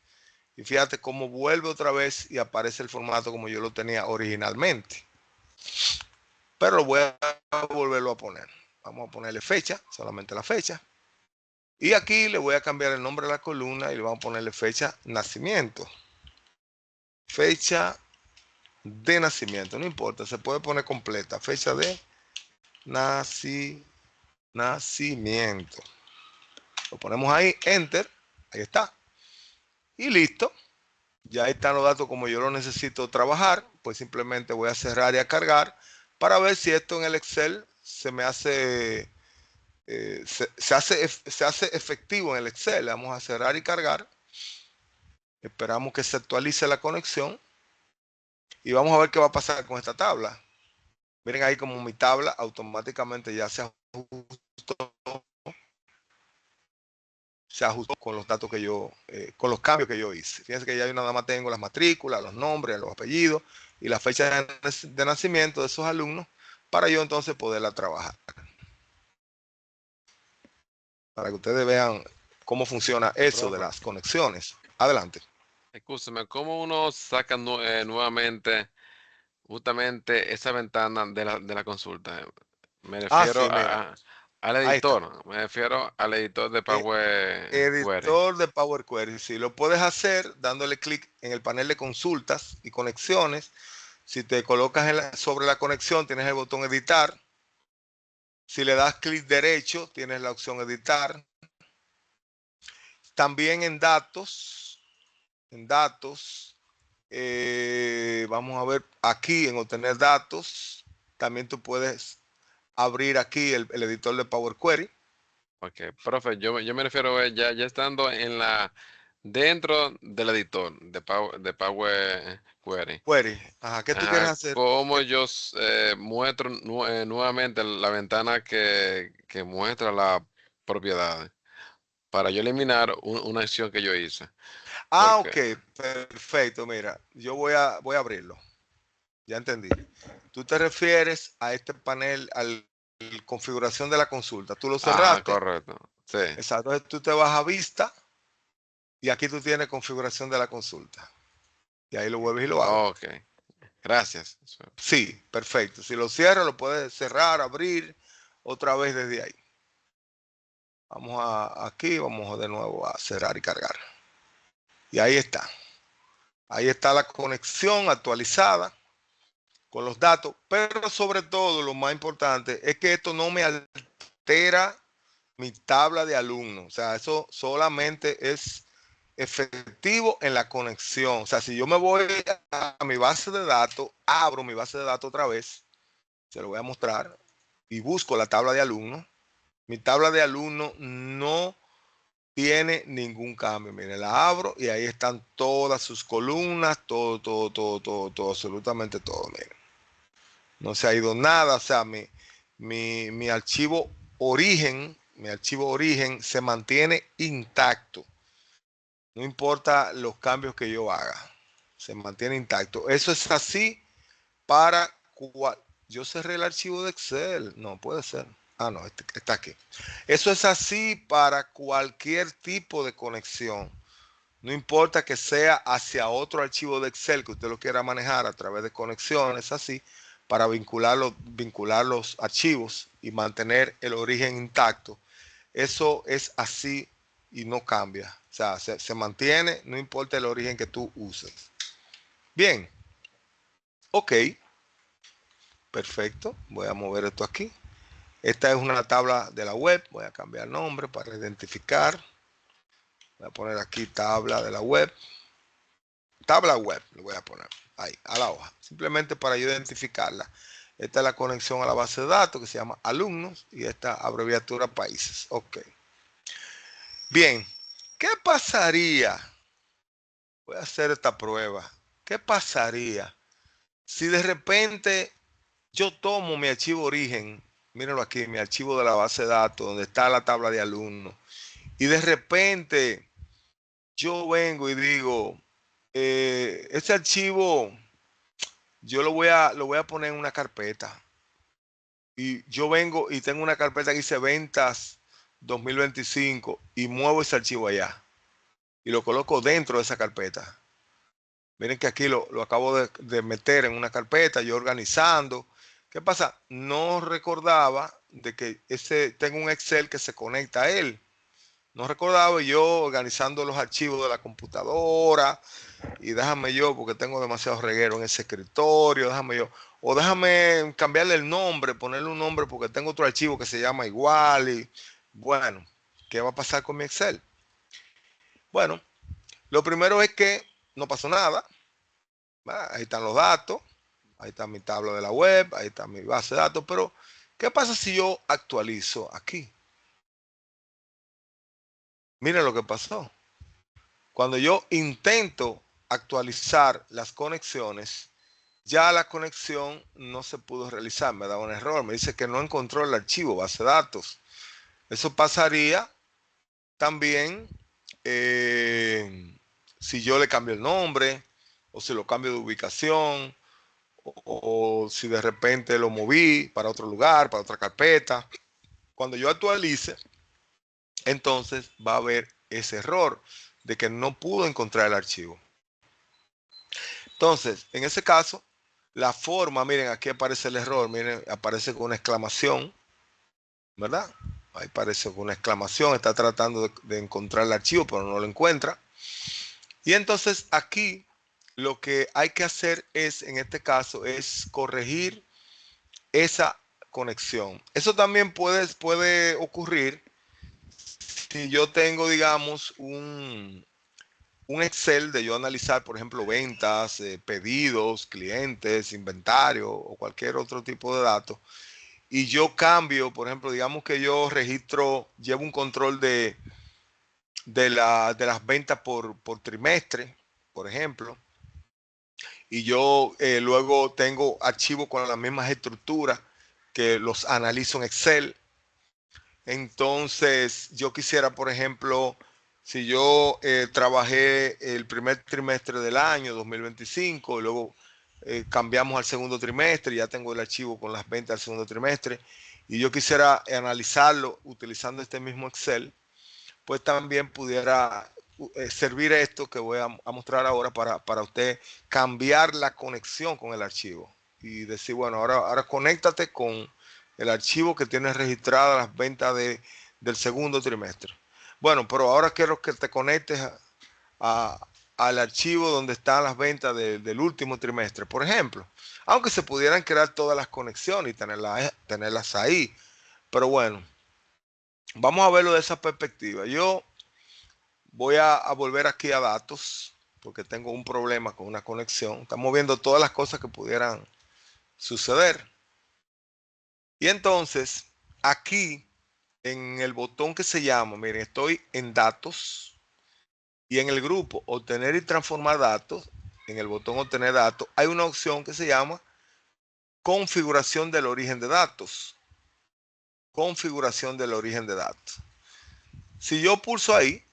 Y fíjate cómo vuelve otra vez y aparece el formato como yo lo tenía originalmente. Pero voy a volverlo a poner. Vamos a ponerle fecha, solamente la fecha. Y aquí le voy a cambiar el nombre de la columna y le vamos a ponerle fecha nacimiento. Fecha de nacimiento, no importa, se puede poner completa. Fecha de nacimiento. Lo ponemos ahí, enter, ahí está. Y listo. Ya ahí están los datos como yo lo necesito trabajar. Pues simplemente voy a cerrar y a cargar para ver si esto en el Excel se me hace, se hace efectivo en el Excel. Le vamos a cerrar y cargar. Esperamos que se actualice la conexión. Y vamos a ver qué va a pasar con esta tabla. Miren ahí como mi tabla automáticamente ya se ajustó con los datos que yo, con los cambios que yo hice. Fíjense que ya yo nada más tengo las matrículas, los nombres, los apellidos y la fecha de nacimiento de esos alumnos para yo entonces poderla trabajar. Para que ustedes vean cómo funciona eso de las conexiones. Adelante. Escúcheme, ¿cómo uno saca nuevamente justamente esa ventana de la consulta? Me refiero Sí, mira. al Ahí está. editor, me refiero al editor de Power Query. Editor de Power Query. Sí, lo puedes hacer dándole clic en el panel de consultas y conexiones. Si te colocas sobre la conexión, tienes el botón editar. Si le das clic derecho, tienes la opción editar. También en datos, vamos a ver aquí en obtener datos. También tú puedes abrir aquí el editor de Power Query. Ok, profe, yo me refiero ya estando dentro del editor de Power Query. Ajá, ¿qué tú quieres hacer? ¿Cómo yo muestro nuevamente la ventana que muestra la propiedad? Para yo eliminar una acción que yo hice. Ok, perfecto. Mira, yo voy a abrirlo. Ya entendí. Tú te refieres a este panel, a la configuración de la consulta. Tú lo cerraste. Correcto. Sí. Exacto. Entonces tú te vas a vista y aquí tú tienes configuración de la consulta. Y ahí lo vuelves y lo abres. Ok. Gracias. Sí, perfecto. Si lo cierras, lo puedes cerrar, abrir otra vez desde ahí. Vamos aquí, vamos de nuevo a cerrar y cargar. Y ahí está. Ahí está la conexión actualizada con los datos, pero sobre todo lo más importante es que esto no me altera mi tabla de alumnos. O sea, eso solamente es efectivo en la conexión. O sea, si yo me voy a mi base de datos, abro mi base de datos otra vez, se lo voy a mostrar, y busco la tabla de alumnos, mi tabla de alumnos no tiene ningún cambio. Miren, la abro y ahí están todas sus columnas, todo, absolutamente todo. Miren, no se ha ido nada. O sea, mi archivo origen, se mantiene intacto. No importa los cambios que yo haga, se mantiene intacto. Eso es así para yo cerré el archivo de Excel. No, puede ser. Ah, no, está aquí. Eso es así para cualquier tipo de conexión. No importa que sea hacia otro archivo de Excel que usted lo quiera manejar a través de conexiones así, para vincular los archivos y mantener el origen intacto. Eso es así y no cambia. O sea, se mantiene, no importa el origen que tú uses. Bien. Ok. Perfecto. Voy a mover esto aquí. Esta es una tabla de la web. Voy a cambiar el nombre para identificar. Voy a poner aquí tabla de la web. Tabla web, le voy a poner ahí, a la hoja. Simplemente para yo identificarla. Esta es la conexión a la base de datos que se llama alumnos y esta abreviatura países. Ok. Bien. ¿Qué pasaría? Voy a hacer esta prueba. ¿Qué pasaría si de repente yo tomo mi archivo origen, mírenlo aquí, mi archivo de la base de datos, donde está la tabla de alumnos, y de repente yo vengo y digo, este archivo yo lo voy a poner en una carpeta, y yo vengo y tengo una carpeta que dice ventas 2025 y muevo ese archivo allá y lo coloco dentro de esa carpeta. Miren que aquí lo acabo de meter en una carpeta, yo organizando. ¿Qué pasa? No recordaba de que tengo un Excel que se conecta a él. No recordaba yo organizando los archivos de la computadora. Y déjame yo, porque tengo demasiado reguero en ese escritorio, déjame yo. O déjame cambiarle el nombre, ponerle un nombre porque tengo otro archivo que se llama igual. Y bueno, ¿qué va a pasar con mi Excel? Bueno, lo primero es que no pasó nada. Ahí están los datos. Ahí está mi tabla de la web, ahí está mi base de datos, pero ¿qué pasa si yo actualizo aquí? Miren lo que pasó. Cuando yo intento actualizar las conexiones, ya la conexión no se pudo realizar, me da un error, me dice que no encontró el archivo base de datos. Eso pasaría también si yo le cambio el nombre o si lo cambio de ubicación. O si de repente lo moví para otro lugar, para otra carpeta. Cuando yo actualice, entonces va a haber ese error de que no pudo encontrar el archivo. Entonces, en ese caso, la forma, miren, aquí aparece el error, miren, aparece con una exclamación, ¿verdad? Ahí aparece con una exclamación, está tratando de encontrar el archivo, pero no lo encuentra. Y entonces aquí lo que hay que hacer es, en este caso, es corregir esa conexión. Eso también puede ocurrir si yo tengo, digamos, un Excel de yo analizar, por ejemplo, ventas, pedidos, clientes, inventario o cualquier otro tipo de datos. Y yo cambio, por ejemplo, digamos que yo llevo un control de las ventas por trimestre, por ejemplo. Y yo luego tengo archivos con las mismas estructuras que los analizo en Excel. Entonces, yo quisiera, por ejemplo, si yo trabajé el primer trimestre del año 2025, y luego cambiamos al segundo trimestre, ya tengo el archivo con las ventas del segundo trimestre, y yo quisiera analizarlo utilizando este mismo Excel, pues también pudiera servir esto que voy a mostrar ahora para usted cambiar la conexión con el archivo y decir, bueno, ahora conéctate con el archivo que tienes registrado las ventas del segundo trimestre. Bueno, pero ahora quiero que te conectes al archivo donde están las ventas del último trimestre, por ejemplo. Aunque se pudieran crear todas las conexiones y tenerlas ahí. Pero bueno, vamos a verlo de esa perspectiva. Yo voy a volver aquí a datos porque tengo un problema con una conexión. Estamos viendo todas las cosas que pudieran suceder. Y entonces, aquí en el botón que se llama, miren, estoy en datos y en el grupo obtener y transformar datos, en el botón obtener datos, hay una opción que se llama configuración del origen de datos. Configuración del origen de datos. Si yo pulso ahí,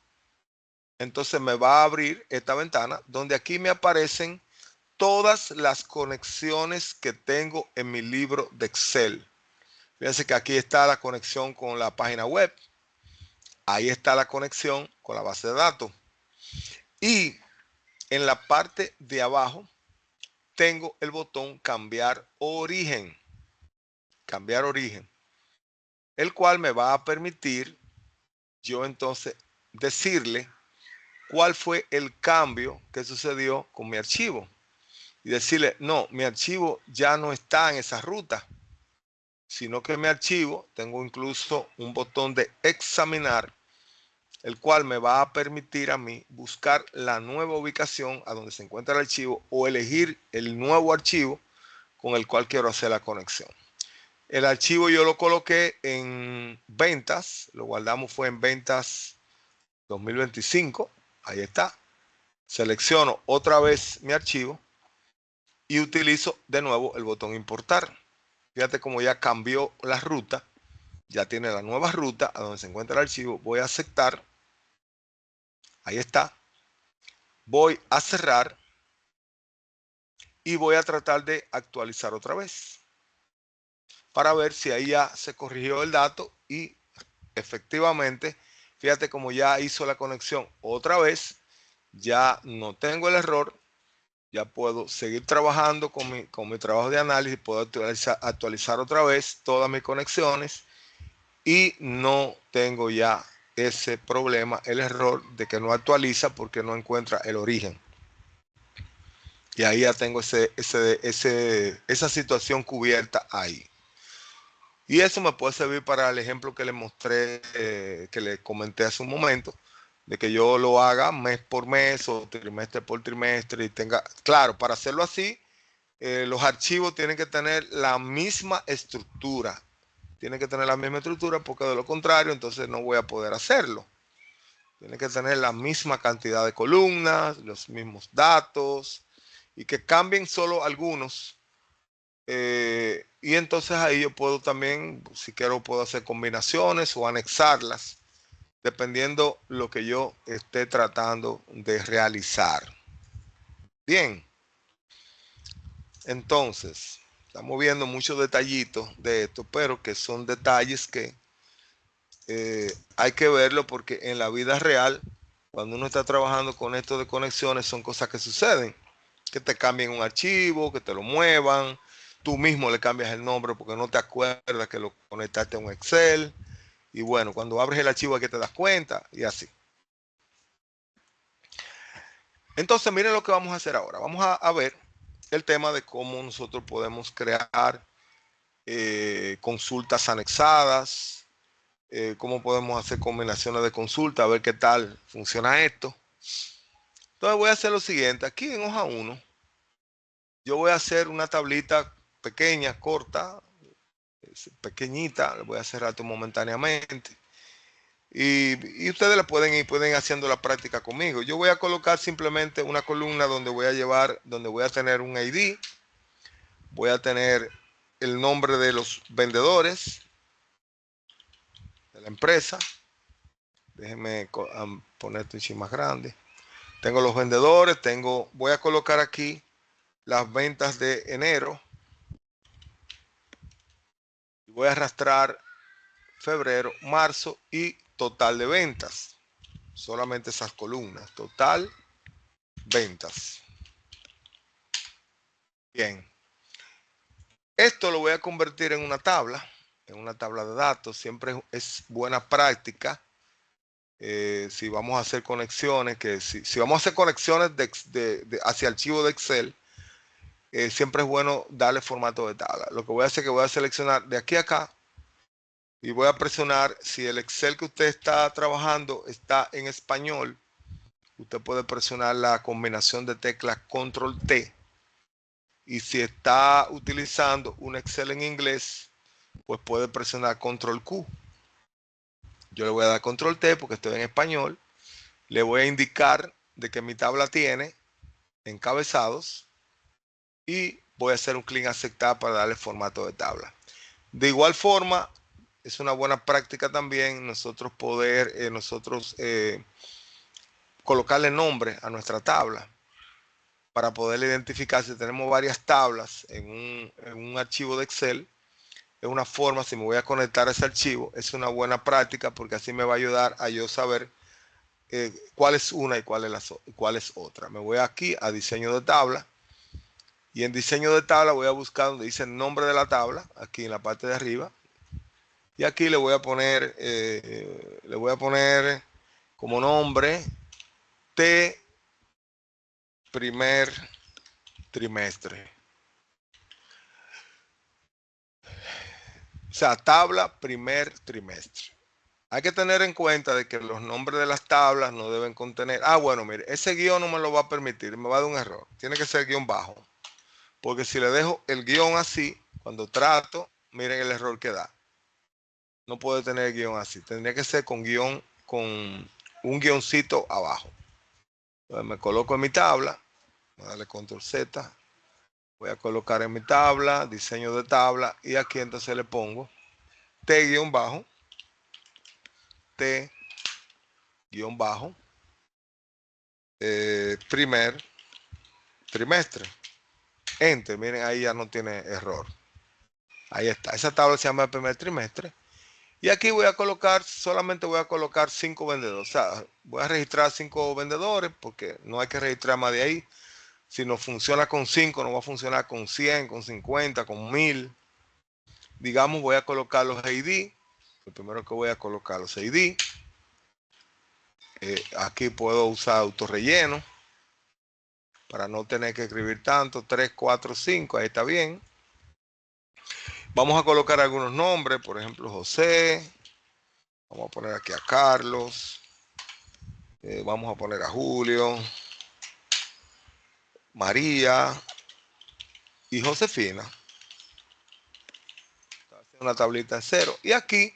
entonces me va a abrir esta ventana donde aquí me aparecen todas las conexiones que tengo en mi libro de Excel. Fíjense que aquí está la conexión con la página web. Ahí está la conexión con la base de datos. Y en la parte de abajo tengo el botón cambiar origen. Cambiar origen. El cual me va a permitir yo entonces decirle cuál fue el cambio que sucedió con mi archivo. Y decirle, no, mi archivo ya no está en esa ruta, sino que mi archivo, tengo incluso un botón de examinar, el cual me va a permitir a mí buscar la nueva ubicación a donde se encuentra el archivo o elegir el nuevo archivo con el cual quiero hacer la conexión. El archivo yo lo coloqué en ventas, lo guardamos fue en ventas 2025, ahí está. Selecciono otra vez mi archivo y utilizo de nuevo el botón importar. Fíjate cómo ya cambió la ruta, ya tiene la nueva ruta a donde se encuentra el archivo. Voy a aceptar, ahí está. Voy a cerrar y voy a tratar de actualizar otra vez para ver si ahí ya se corrigió el dato y efectivamente, fíjate cómo ya hizo la conexión otra vez, ya no tengo el error, ya puedo seguir trabajando con mi trabajo de análisis, puedo actualizar otra vez todas mis conexiones y no tengo ya ese problema, el error de que no actualiza porque no encuentra el origen. Y ahí ya tengo esa situación cubierta ahí. Y eso me puede servir para el ejemplo que le mostré, que le comenté hace un momento, de que yo lo haga mes por mes o trimestre por trimestre y tenga, claro, para hacerlo así, los archivos tienen que tener la misma estructura. Tienen que tener la misma estructura porque de lo contrario, entonces no voy a poder hacerlo. Tiene que tener la misma cantidad de columnas, los mismos datos y que cambien solo algunos. Y entonces ahí yo puedo también, si quiero, puedo hacer combinaciones o anexarlas, dependiendo lo que yo esté tratando de realizar. Bien. Entonces, estamos viendo muchos detallitos de esto, pero que son detalles que hay que verlo porque en la vida real, cuando uno está trabajando con esto de conexiones, son cosas que suceden. Que te cambien un archivo, que te lo muevan, tú mismo le cambias el nombre porque no te acuerdas que lo conectaste a un Excel. Y bueno, cuando abres el archivo es que te das cuenta y así. Entonces, miren lo que vamos a hacer ahora. Vamos a ver el tema de cómo nosotros podemos crear consultas anexadas, cómo podemos hacer combinaciones de consulta, a ver qué tal funciona esto. Entonces voy a hacer lo siguiente. Aquí en hoja 1, yo voy a hacer una tablita pequeña, corta, pequeñita, la voy a cerrar momentáneamente. Y ustedes la pueden ir haciendo la práctica conmigo. Yo voy a colocar simplemente una columna donde voy a tener un ID, voy a tener el nombre de los vendedores de la empresa. Déjenme poner esto un ching más grande. Tengo los vendedores, voy a colocar aquí las ventas de enero. Voy a arrastrar febrero, marzo y total de ventas. Solamente esas columnas. Total, ventas. Bien. Esto lo voy a convertir en una tabla de datos. Siempre es buena práctica. Si vamos a hacer conexiones, si vamos a hacer conexiones hacia archivo de Excel, siempre es bueno darle formato de tabla. Lo que voy a hacer es que voy a seleccionar de aquí a acá y voy a presionar. Si el Excel que usted está trabajando está en español, usted puede presionar la combinación de teclas Control T. Y si está utilizando un Excel en inglés, pues puede presionar Control Q. Yo le voy a dar Control T porque estoy en español. Le voy a indicar de que mi tabla tiene encabezados y voy a hacer un clic en aceptar para darle formato de tabla. De igual forma, es una buena práctica también nosotros poder colocarle nombre a nuestra tabla. para poder identificar si tenemos varias tablas en un archivo de Excel. Es una forma, si me voy a conectar a ese archivo, es una buena práctica porque así me va a ayudar a yo saber cuál es una y cuál es otra. Me voy aquí a diseño de tabla y en diseño de tabla voy a buscar donde dice el nombre de la tabla, aquí en la parte de arriba. Y aquí le voy a poner como nombre T primer trimestre. O sea, tabla primer trimestre. Hay que tener en cuenta de que los nombres de las tablas no deben contener. Bueno, mire, ese guión no me lo va a permitir, me va a dar un error. Tiene que ser guión bajo. Porque si le dejo el guión así, cuando trato, miren el error que da. No puede tener guión así. Tendría que ser con un guioncito abajo. Entonces me coloco en mi tabla. Voy a darle control Z. Voy a colocar en mi tabla, diseño de tabla. Y aquí entonces le pongo T guión bajo. T guión bajo. Primer trimestre. Enter. Miren, ahí ya no tiene error. Ahí está. Esa tabla se llama el primer trimestre. Y aquí voy a colocar, solamente voy a colocar 5 vendedores. O sea, voy a registrar 5 vendedores porque no hay que registrar más de ahí. Si no funciona con 5, no va a funcionar con 100, con 50, con 1000. Digamos, voy a colocar los ID. Lo primero que voy a colocar los ID. Aquí puedo usar autorrelleno para no tener que escribir tanto. 3, 4, 5, ahí está bien. Vamos a colocar algunos nombres, por ejemplo, José. Vamos a poner aquí a Carlos. Vamos a poner a Julio, María y Josefina. Una tablita de 0. Y aquí,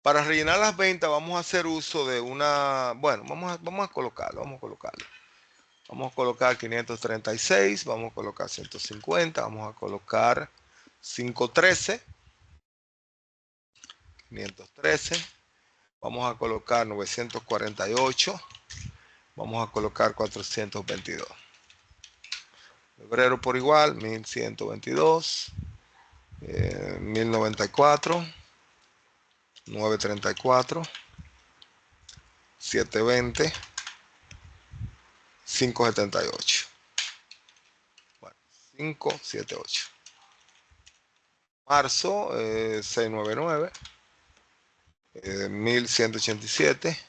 para rellenar las ventas, vamos a hacer uso de una... Bueno, vamos a colocarlo. Vamos a colocar 536, vamos a colocar 150, vamos a colocar 513, 513, vamos a colocar 948, vamos a colocar 422. Febrero por igual, 1122, 1094, 934, 720, 578. Bueno, 578. Marzo, 699, 1187,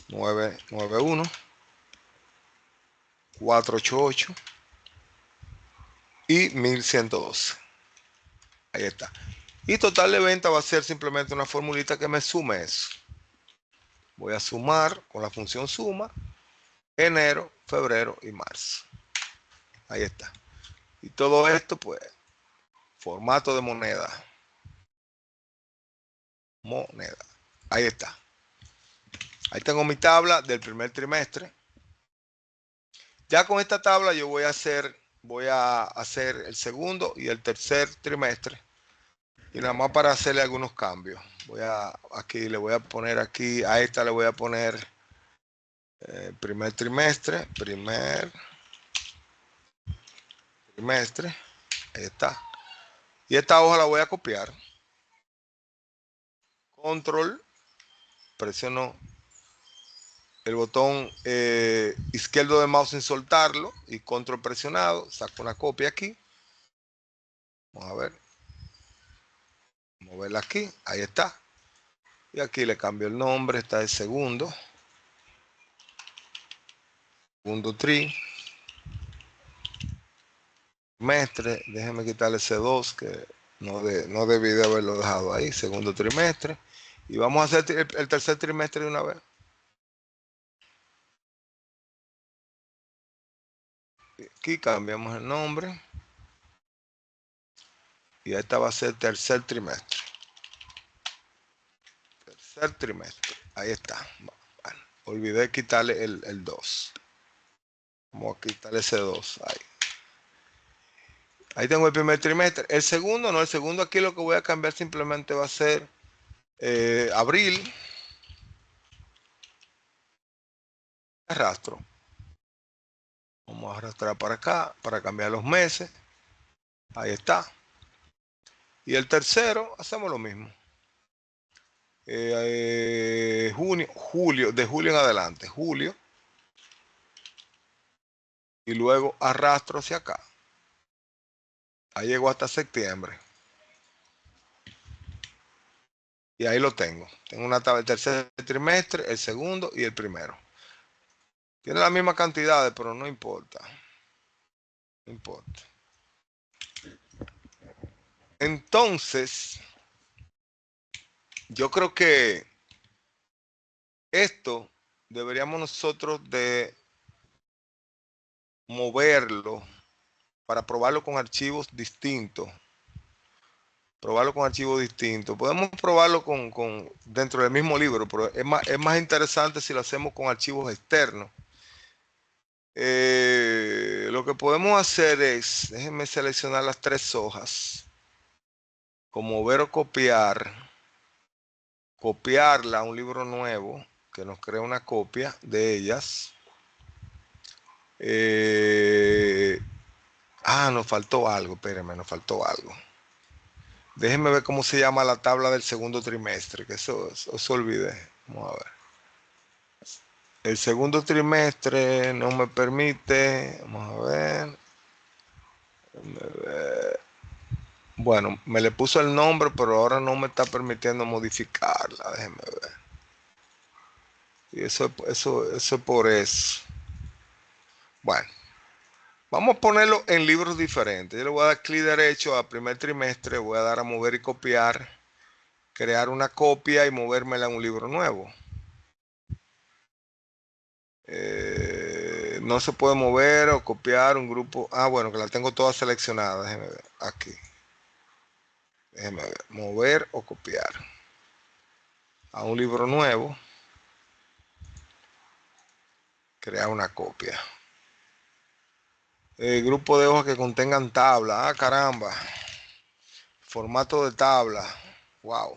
991, 488 y 1112. Ahí está. Y total de venta va a ser simplemente una formulita que me sume eso. Voy a sumar con la función suma enero, febrero y marzo. Ahí está. Y todo esto, pues, formato de moneda. Ahí está. Ahí tengo mi tabla del primer trimestre. Ya con esta tabla yo voy a hacer el segundo y el tercer trimestre. Y nada más para hacerle algunos cambios. Aquí le voy a poner aquí, a esta le voy a poner primer trimestre, ahí está. Y esta hoja la voy a copiar. Control, presiono el botón izquierdo del mouse sin soltarlo y control presionado, saco una copia aquí. Vamos a ver. Vamos a verla aquí, ahí está. Y aquí le cambio el nombre, está el segundo trimestre. Déjenme quitarle ese 2 que no debí de haberlo dejado ahí. Segundo trimestre. Y vamos a hacer el tercer trimestre de una vez. Aquí cambiamos el nombre. Y esta va a ser tercer trimestre. Tercer trimestre. Ahí está. Bueno, olvidé quitarle el 2. Vamos a quitarle ese 2 ahí. Ahí tengo el primer trimestre. El segundo no, el segundo aquí lo que voy a cambiar simplemente va a ser abril. Arrastro. Vamos a arrastrar para acá para cambiar los meses. Ahí está. Y el tercero, hacemos lo mismo. Julio, de julio en adelante, julio. Y luego arrastro hacia acá. Ahí llegó hasta septiembre. Y ahí lo tengo. Tengo una tabla del tercer trimestre, el segundo y el primero. Tiene la misma cantidad, pero no importa. No importa. Entonces, yo creo que esto deberíamos nosotros de moverlo para probarlo con archivos distintos. Probarlo con archivos distintos. Podemos probarlo dentro del mismo libro, pero es más interesante si lo hacemos con archivos externos. Lo que podemos hacer es, déjenme seleccionar las 3 hojas, como ver o copiar, copiarla a un libro nuevo, que nos crea una copia de ellas. Nos faltó algo, espérenme, nos faltó algo. Déjenme ver cómo se llama la tabla del segundo trimestre, que eso olvidé. Vamos a ver. El segundo trimestre no me permite. Vamos a ver. Bueno, me le puso el nombre, pero ahora no me está permitiendo modificarla. Déjenme ver. Y eso es por eso. Bueno. Vamos a ponerlo en libros diferentes. Yo le voy a dar clic derecho a primer trimestre, voy a dar a mover y copiar, crear una copia y movérmela a un libro nuevo. No se puede mover o copiar un grupo. Bueno, que la tengo toda seleccionada. Déjenme ver. Aquí. Déjenme ver. Mover o copiar a un libro nuevo. Crear una copia. Grupo de hojas que contengan tabla. Caramba. Formato de tabla. Wow.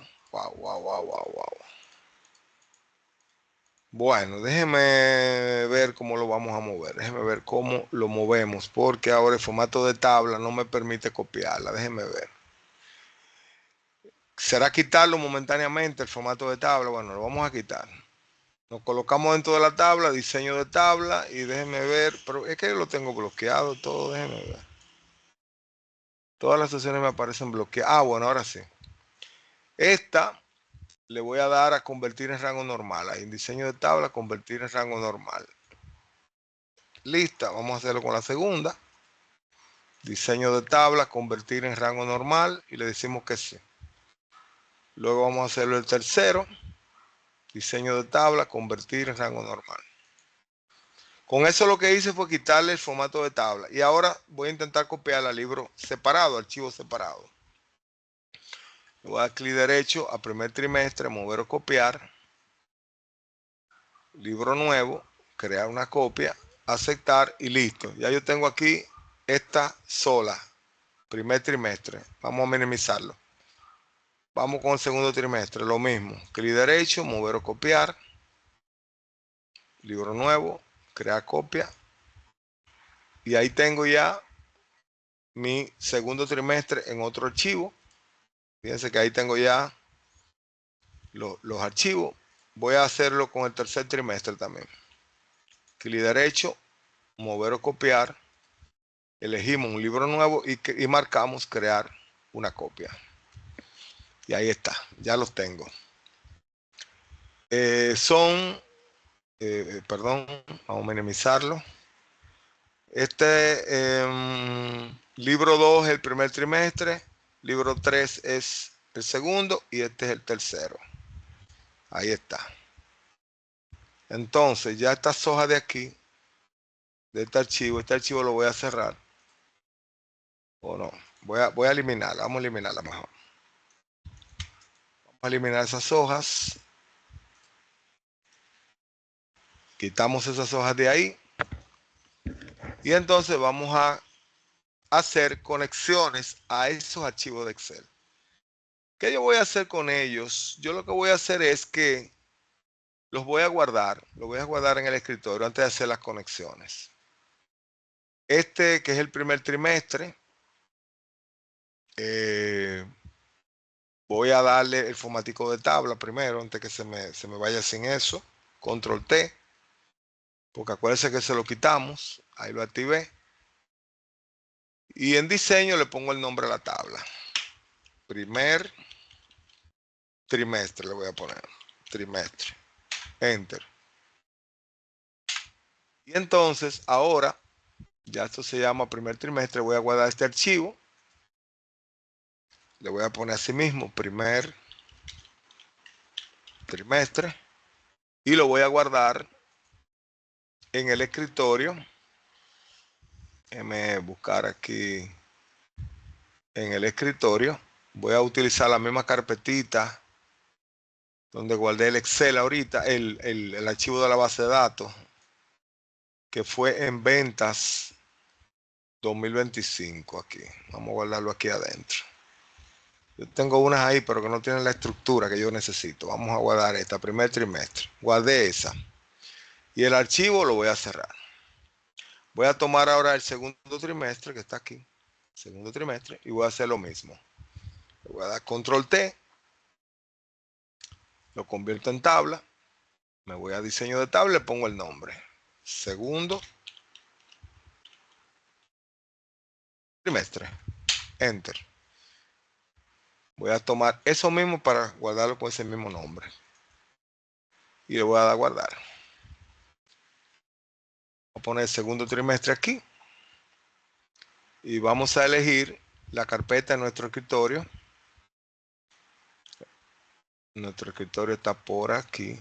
Bueno, déjeme ver cómo lo vamos a mover. Déjeme ver cómo lo movemos, porque ahora el formato de tabla no me permite copiarla. Déjeme ver. ¿Será quitarlo momentáneamente el formato de tabla? Bueno, lo vamos a quitar. Nos colocamos dentro de la tabla, diseño de tabla, y déjeme ver, pero es que lo tengo bloqueado todo, déjeme ver. Todas las sesiones me aparecen bloqueadas. Bueno, ahora sí. Esta le voy a dar a convertir en rango normal. Ahí en diseño de tabla, convertir en rango normal. Lista, vamos a hacerlo con la segunda. Diseño de tabla, convertir en rango normal y le decimos que sí. Luego vamos a hacerlo el tercero. Diseño de tabla, convertir en rango normal. Con eso lo que hice fue quitarle el formato de tabla. Y ahora voy a intentar copiar al libro separado, archivo separado. Le voy a dar clic derecho a primer trimestre, mover o copiar. Libro nuevo, crear una copia, aceptar y listo. Ya yo tengo aquí esta sola, primer trimestre. Vamos a minimizarlo. Vamos con el segundo trimestre, lo mismo. Clic derecho, mover o copiar. Libro nuevo, crear copia. Y ahí tengo ya mi segundo trimestre en otro archivo. Fíjense que ahí tengo ya los archivos. Voy a hacerlo con el tercer trimestre también. Clic derecho, mover o copiar. Elegimos un libro nuevo y marcamos crear una copia. Y ahí está, ya los tengo. Perdón, vamos a minimizarlo. Libro 2 es el primer trimestre, libro 3 es el segundo y este es el tercero. Ahí está. Entonces, ya estas hojas de aquí, de este archivo lo voy a cerrar. O no, voy a eliminarla, vamos a eliminarla mejor. Vamos a eliminar esas hojas. Quitamos esas hojas de ahí. Y entonces vamos a hacer conexiones a esos archivos de Excel. ¿Qué yo voy a hacer con ellos? Yo lo que voy a hacer es que los voy a guardar en el escritorio antes de hacer las conexiones. este que es el primer trimestre, voy a darle el formatico de tabla primero, antes que se me vaya sin eso. Control T, porque acuérdense que se lo quitamos. Ahí lo activé. Y en diseño le pongo el nombre a la tabla. Primer trimestre le voy a poner. Trimestre. Enter. Y entonces, ahora, ya esto se llama primer trimestre, voy a guardar este archivo. Le voy a poner así mismo, primer trimestre. Y lo voy a guardar en el escritorio. Déjeme buscar aquí en el escritorio. Voy a utilizar la misma carpetita donde guardé el Excel ahorita, el archivo de la base de datos, que fue en ventas 2025 aquí. Vamos a guardarlo aquí adentro. Yo tengo unas ahí, pero que no tienen la estructura que yo necesito. Vamos a guardar esta, primer trimestre. Guardé esa. Y el archivo lo voy a cerrar. Voy a tomar ahora el segundo trimestre, que está aquí. Segundo trimestre. Y voy a hacer lo mismo. Le voy a dar control T. Lo convierto en tabla. Me voy a diseño de tabla y le pongo el nombre. Segundo trimestre. Enter. Voy a tomar eso mismo para guardarlo con ese mismo nombre. Y le voy a dar a guardar. Voy a poner el segundo trimestre aquí. Y vamos a elegir la carpeta en nuestro escritorio. Nuestro escritorio está por aquí.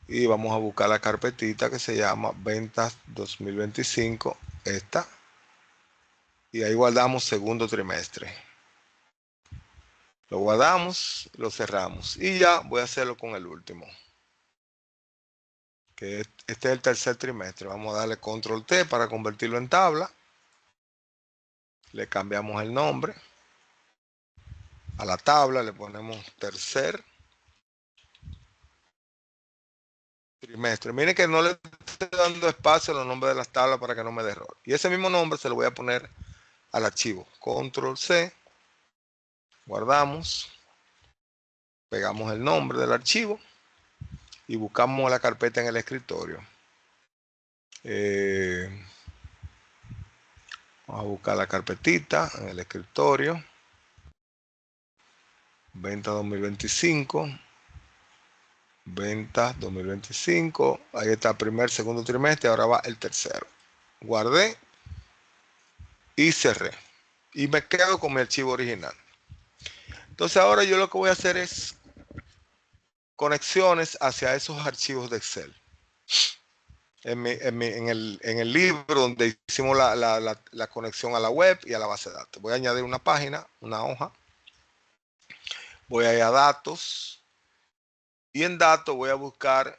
Y vamos a buscar la carpetita que se llama Ventas 2025. Esta. Y ahí guardamos segundo trimestre. Lo guardamos, lo cerramos. Y ya voy a hacerlo con el último. Que este es el tercer trimestre. Vamos a darle control T para convertirlo en tabla. Le cambiamos el nombre. A la tabla le ponemos tercer trimestre. Miren que no le estoy dando espacio a los nombres de las tablas para que no me dé error. Y ese mismo nombre se lo voy a poner al archivo. Control C. Guardamos. Pegamos el nombre del archivo. Y buscamos la carpeta en el escritorio. Vamos a buscar la carpetita en el escritorio. Venta 2025. Ventas 2025. Ahí está el primer, segundo trimestre. Ahora va el tercero. Guardé. Y cerré. Y me quedo con mi archivo original. Entonces ahora yo lo que voy a hacer es conexiones hacia esos archivos de Excel. En el libro donde hicimos la conexión a la web y a la base de datos. Voy a añadir una página, una hoja. Voy a ir a datos. Y en datos voy a buscar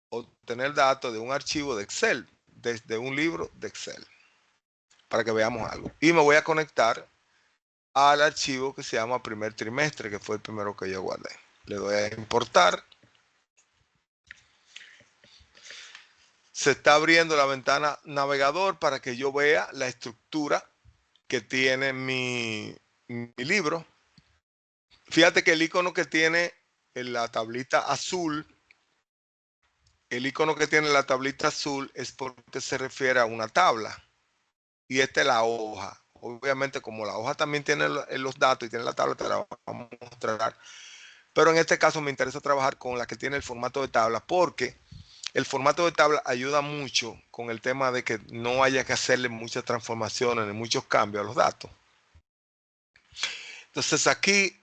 obtener datos de un archivo de Excel. Desde un libro de Excel. Para que veamos algo. Y me voy a conectar al archivo que se llama primer trimestre, que fue el primero que yo guardé. Le doy a importar. Se está abriendo la ventana navegador para que yo vea la estructura que tiene mi libro. Fíjate que el icono que tiene en la tablita azul, el icono que tiene la tablita azul es porque se refiere a una tabla. Y esta es la hoja. Obviamente, como la hoja también tiene los datos y tiene la tabla, te la vamos a mostrar. Pero en este caso me interesa trabajar con la que tiene el formato de tabla, porque el formato de tabla ayuda mucho con el tema de que no haya que hacerle muchas transformaciones ni muchos cambios a los datos. Entonces aquí,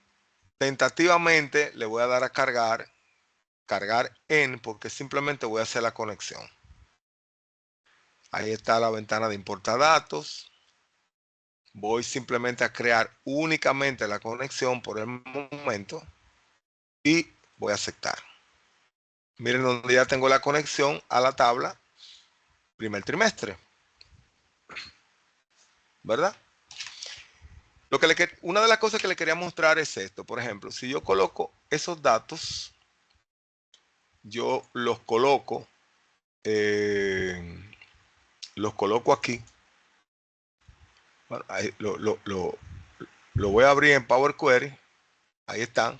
tentativamente, le voy a dar a cargar en, porque simplemente voy a hacer la conexión. Ahí está la ventana de importar datos. Voy simplemente a crear únicamente la conexión por el momento y voy a aceptar. Miren donde ya tengo la conexión a la tabla primer trimestre. ¿Verdad? Una de las cosas que le quería mostrar es esto. Por ejemplo, si yo coloco esos datos, yo los coloco los coloco aquí. Bueno, ahí lo voy a abrir en Power Query. Ahí están.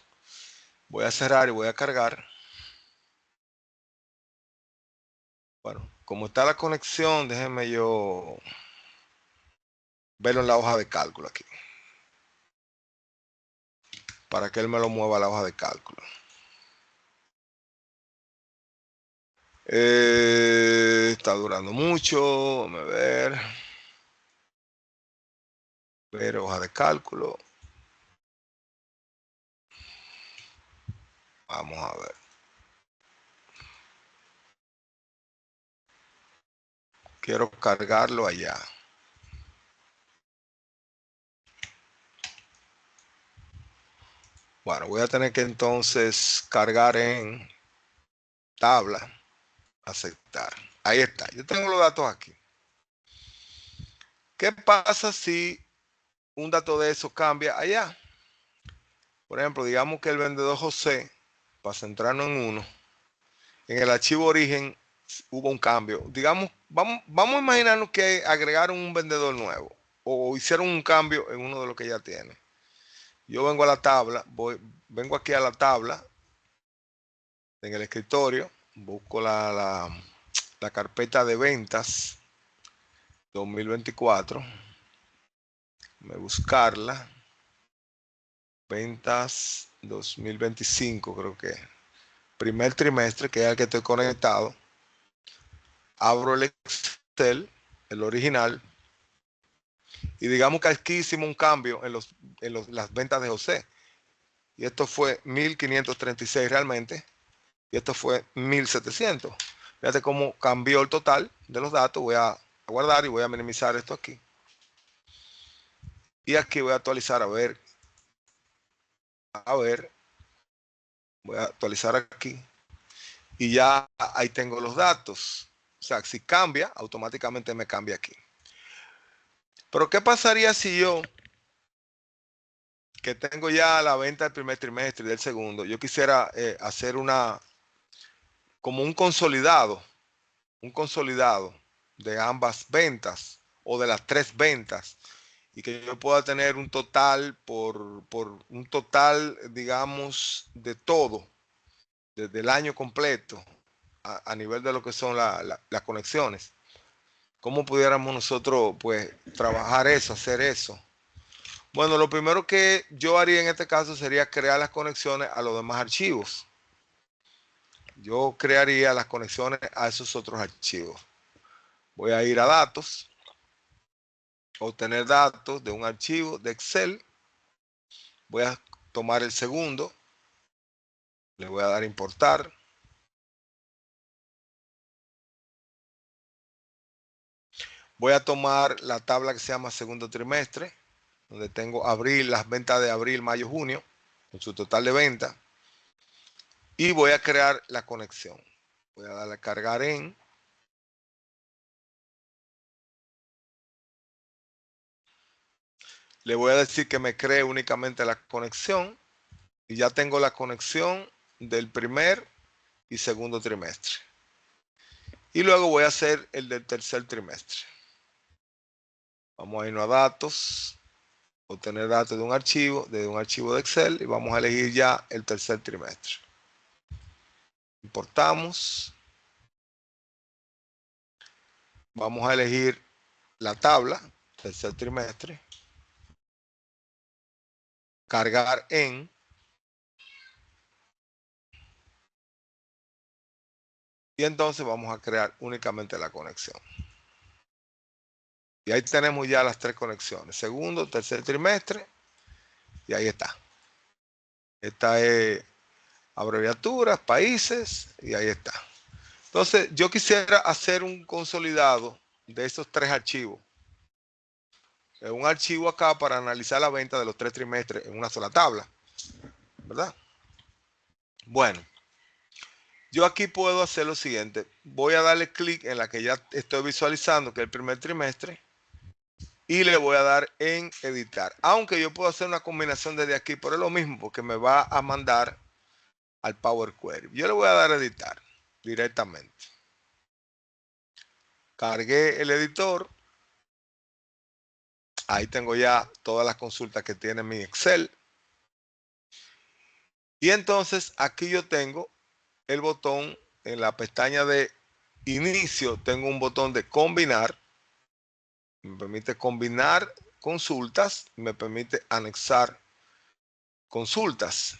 Voy a cerrar y voy a cargar. Bueno, como está la conexión, déjenme yo verlo en la hoja de cálculo aquí. Para que él me lo mueva a la hoja de cálculo. Está durando mucho. Vamos a ver. Ver hoja de cálculo. Vamos a ver. Quiero cargarlo allá. Bueno, voy a tener que entonces cargar en tabla. Aceptar. Ahí está. Yo tengo los datos aquí. ¿Qué pasa si un dato de eso cambia allá? Por ejemplo, digamos que el vendedor José, para centrarnos en uno, en el archivo origen hubo un cambio. Digamos, vamos a imaginarnos que agregaron un vendedor nuevo o hicieron un cambio en uno de los que ya tiene. Yo vengo a la tabla, vengo aquí a la tabla, en el escritorio, busco la carpeta de ventas 2024, voy a buscarla, ventas 2025 creo que primer trimestre, que es el que estoy conectado. Abro el Excel, el original, y digamos que aquí hicimos un cambio en las ventas de José. Y esto fue 1536 realmente, y esto fue 1700. Fíjate cómo cambió el total de los datos. Voy a guardar y voy a minimizar esto aquí. Y aquí voy a actualizar, a ver, voy a actualizar aquí. Y ya ahí tengo los datos. O sea, si cambia, automáticamente me cambia aquí. Pero ¿qué pasaría si yo, que tengo ya la venta del primer trimestre y del segundo, yo quisiera hacer como un consolidado de ambas ventas o de las tres ventas, y que yo pueda tener un total por un total, digamos, de todo, desde el año completo, a nivel de lo que son las conexiones? ¿Cómo pudiéramos nosotros, pues, trabajar eso, hacer eso? Bueno, lo primero que yo haría en este caso sería crear las conexiones a los demás archivos. Yo crearía las conexiones a esos otros archivos. Voy a ir a datos, obtener datos de un archivo de Excel. Voy a tomar el segundo, le voy a dar importar. Voy a tomar la tabla que se llama segundo trimestre, donde tengo abril, las ventas de abril, mayo, junio, con su total de venta. Y voy a crear la conexión. Voy a darle a cargar en. Le voy a decir que me cree únicamente la conexión. Y ya tengo la conexión del primer y segundo trimestre. Y luego voy a hacer el del tercer trimestre. Vamos a irnos a datos, obtener datos de un archivo de Excel, y vamos a elegir ya el tercer trimestre. Importamos. Vamos a elegir la tabla, tercer trimestre. Cargar en. Y entonces vamos a crear únicamente la conexión. Y ahí tenemos ya las tres conexiones. Segundo, tercer trimestre. Y ahí está. Esta es abreviaturas, países. Y ahí está. Entonces, yo quisiera hacer un consolidado de esos tres archivos. Un archivo acá para analizar la venta de los tres trimestres en una sola tabla, ¿verdad? Bueno, yo aquí puedo hacer lo siguiente. Voy a darle clic en la que ya estoy visualizando, que es el primer trimestre, y le voy a dar en editar. Aunque yo puedo hacer una combinación desde aquí, pero es lo mismo, porque me va a mandar al Power Query. Yo le voy a dar a editar directamente. Cargué el editor. Ahí tengo ya todas las consultas que tiene mi Excel. Y entonces aquí yo tengo el botón en la pestaña de inicio. Tengo un botón de combinar. Me permite combinar consultas. Me permite anexar consultas.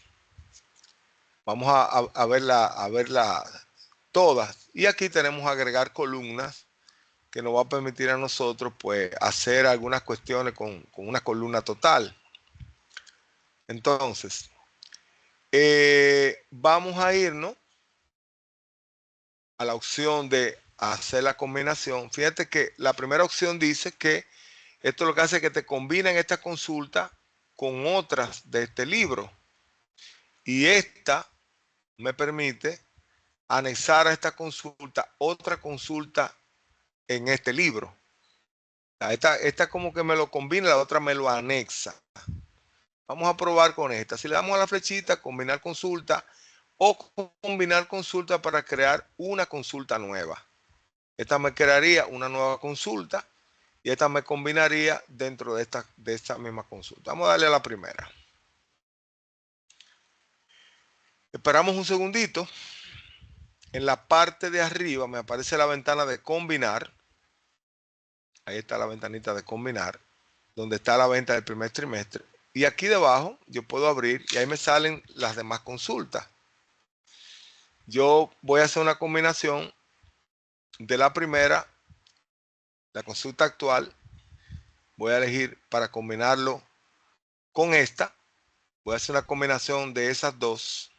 Vamos a verla todas. Y aquí tenemos agregar columnas que nos va a permitir a nosotros pues hacer algunas cuestiones con una columna total. Entonces, vamos a irnos a la opción de hacer la combinación. Fíjate que la primera opción dice que esto lo que hace es que te combinen esta consulta con otras de este libro. Y esta me permite anexar a esta consulta otra consulta en este libro. Esta como que me lo combina, la otra me lo anexa. Vamos a probar con esta. Si le damos a la flechita, combinar consulta o combinar consulta para crear una consulta nueva. Esta me crearía una nueva consulta y esta me combinaría dentro de esta misma consulta. Vamos a darle a la primera. Esperamos un segundito. En la parte de arriba me aparece la ventana de combinar. Ahí está la ventanita de combinar, donde está la venta del primer trimestre. Y aquí debajo yo puedo abrir y ahí me salen las demás consultas. Yo voy a hacer una combinación de la primera, la consulta actual. Voy a elegir para combinarlo con esta. Voy a hacer una combinación de esas dos.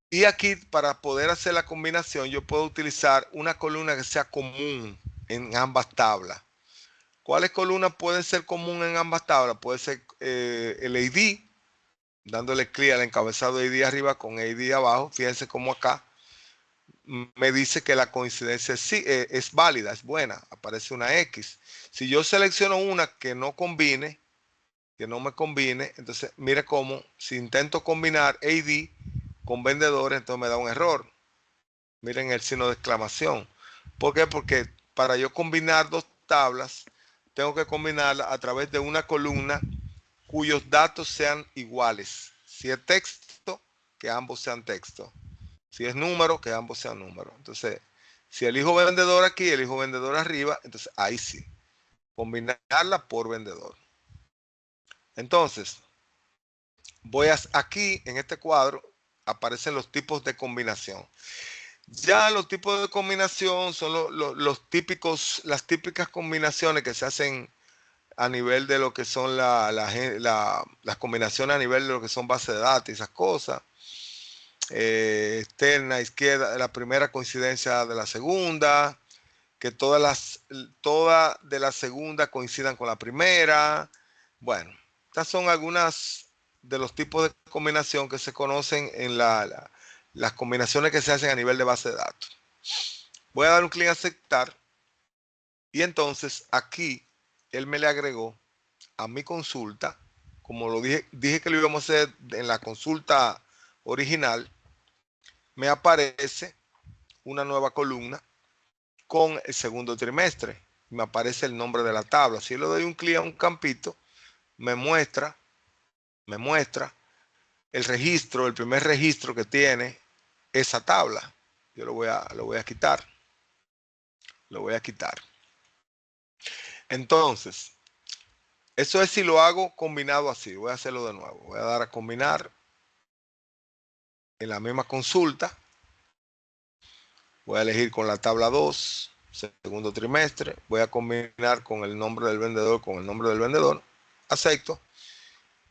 Y aquí para poder hacer la combinación yo puedo utilizar una columna que sea común en ambas tablas. ¿Cuáles columnas pueden ser comunes en ambas tablas? Puede ser el ID, dándole clic al encabezado de ID arriba con ID abajo. Fíjense cómo acá me dice que la coincidencia es válida, es buena. Aparece una X. Si yo selecciono una que no combine, que no me combine, entonces mire cómo si intento combinar ID con vendedores, entonces me da un error. Miren el signo de exclamación. ¿Por qué? Porque para yo combinar dos tablas, tengo que combinarla a través de una columna cuyos datos sean iguales. Si es texto, que ambos sean texto. Si es número, que ambos sean números. Entonces, si elijo vendedor aquí, elijo vendedor arriba, entonces ahí sí. Combinarla por vendedor. Entonces, aquí en este cuadro aparecen los tipos de combinación. Ya los tipos de combinación son las típicas combinaciones que se hacen a nivel de lo que son las combinaciones a nivel de lo que son bases de datos y esas cosas. Externa, izquierda, la primera coincidencia de la segunda, que todas de la segunda coincidan con la primera. Bueno, estas son algunas de los tipos de combinación que se conocen en las combinaciones que se hacen a nivel de base de datos. Voy a dar un clic en aceptar y entonces aquí él me le agregó a mi consulta, como lo dije que lo íbamos a hacer en la consulta original, me aparece una nueva columna con el segundo trimestre. Me aparece el nombre de la tabla. Si le doy un clic a un campito, me muestra el registro, el primer registro que tiene esa tabla. Yo lo voy a quitar. Lo voy a quitar. Entonces, eso es si lo hago combinado así. Voy a hacerlo de nuevo. Voy a dar a combinar en la misma consulta. Voy a elegir con la tabla 2, segundo trimestre. Voy a combinar con el nombre del vendedor, con el nombre del vendedor. Acepto.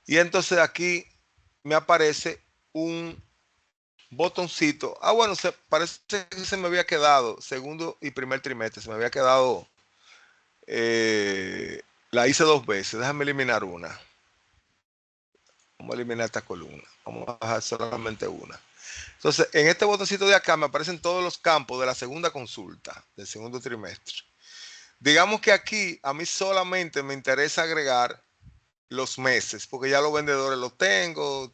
Y entonces aquí me aparece un botoncito. Ah, bueno, parece que se me había quedado segundo y primer trimestre. Se me había quedado. La hice dos veces. Déjame eliminar una. Vamos a eliminar esta columna. Vamos a dejar solamente una. Entonces, en este botoncito de acá me aparecen todos los campos de la segunda consulta, del segundo trimestre. Digamos que aquí a mí solamente me interesa agregar los meses, porque ya los vendedores los tengo.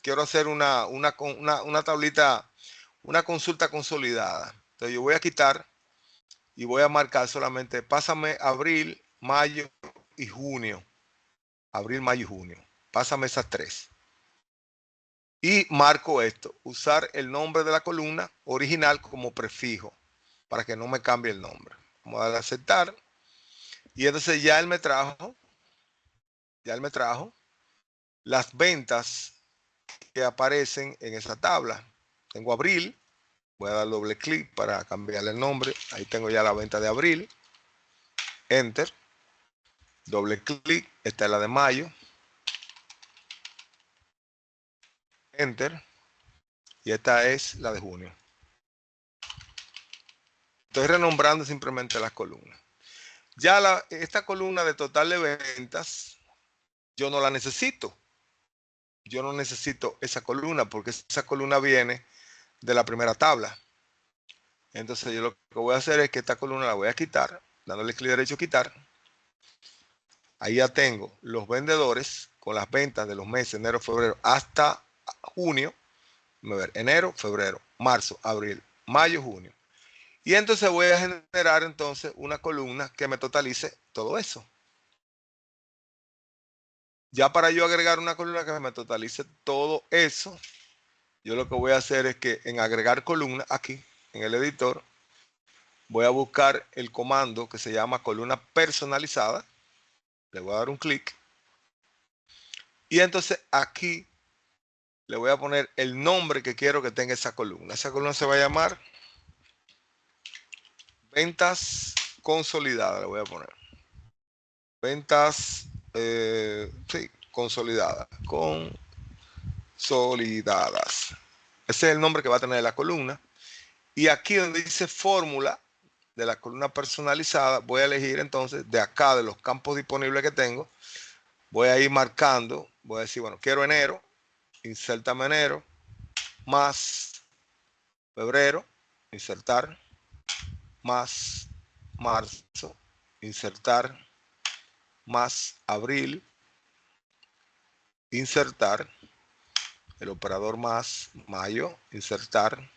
Quiero hacer una tablita, una consulta consolidada. Entonces yo voy a quitar y voy a marcar solamente, pásame abril, mayo y junio. Abril, mayo y junio. Pásame esas 3. Y marco esto, usar el nombre de la columna original como prefijo, para que no me cambie el nombre. Vamos a darle a aceptar. Y entonces ya él me trajo las ventas que aparecen en esa tabla. Tengo abril, voy a dar doble clic para cambiarle el nombre. Ahí tengo ya la venta de abril. Enter. Doble clic. Esta es la de mayo. Enter. Y esta es la de junio. Estoy renombrando simplemente las columnas. Ya esta columna de total de ventas, yo no la necesito. Yo no necesito esa columna porque esa columna viene de la primera tabla. Entonces yo lo que voy a hacer es que esta columna la voy a quitar, dándole clic derecho quitar. Ahí ya tengo los vendedores con las ventas de los meses enero, febrero hasta junio. A ver, enero, febrero, marzo, abril, mayo, junio. Y entonces voy a generar entonces una columna que me totalice todo eso. Ya para yo agregar una columna que me totalice todo eso, yo lo que voy a hacer es que en agregar columna, aquí en el editor, voy a buscar el comando que se llama columna personalizada. Le voy a dar un clic. Y entonces aquí le voy a poner el nombre que quiero que tenga esa columna. Esa columna se va a llamar ventas consolidadas. Le voy a poner ventas, sí, consolidadas. Consolidadas. Ese es el nombre que va a tener la columna. Y aquí donde dice fórmula de la columna personalizada, voy a elegir entonces de acá, de los campos disponibles que tengo, voy a ir marcando, voy a decir, bueno, quiero enero, insertame enero, más febrero, insertar, más marzo, insertar, más abril, insertar, el operador más mayo, insertar,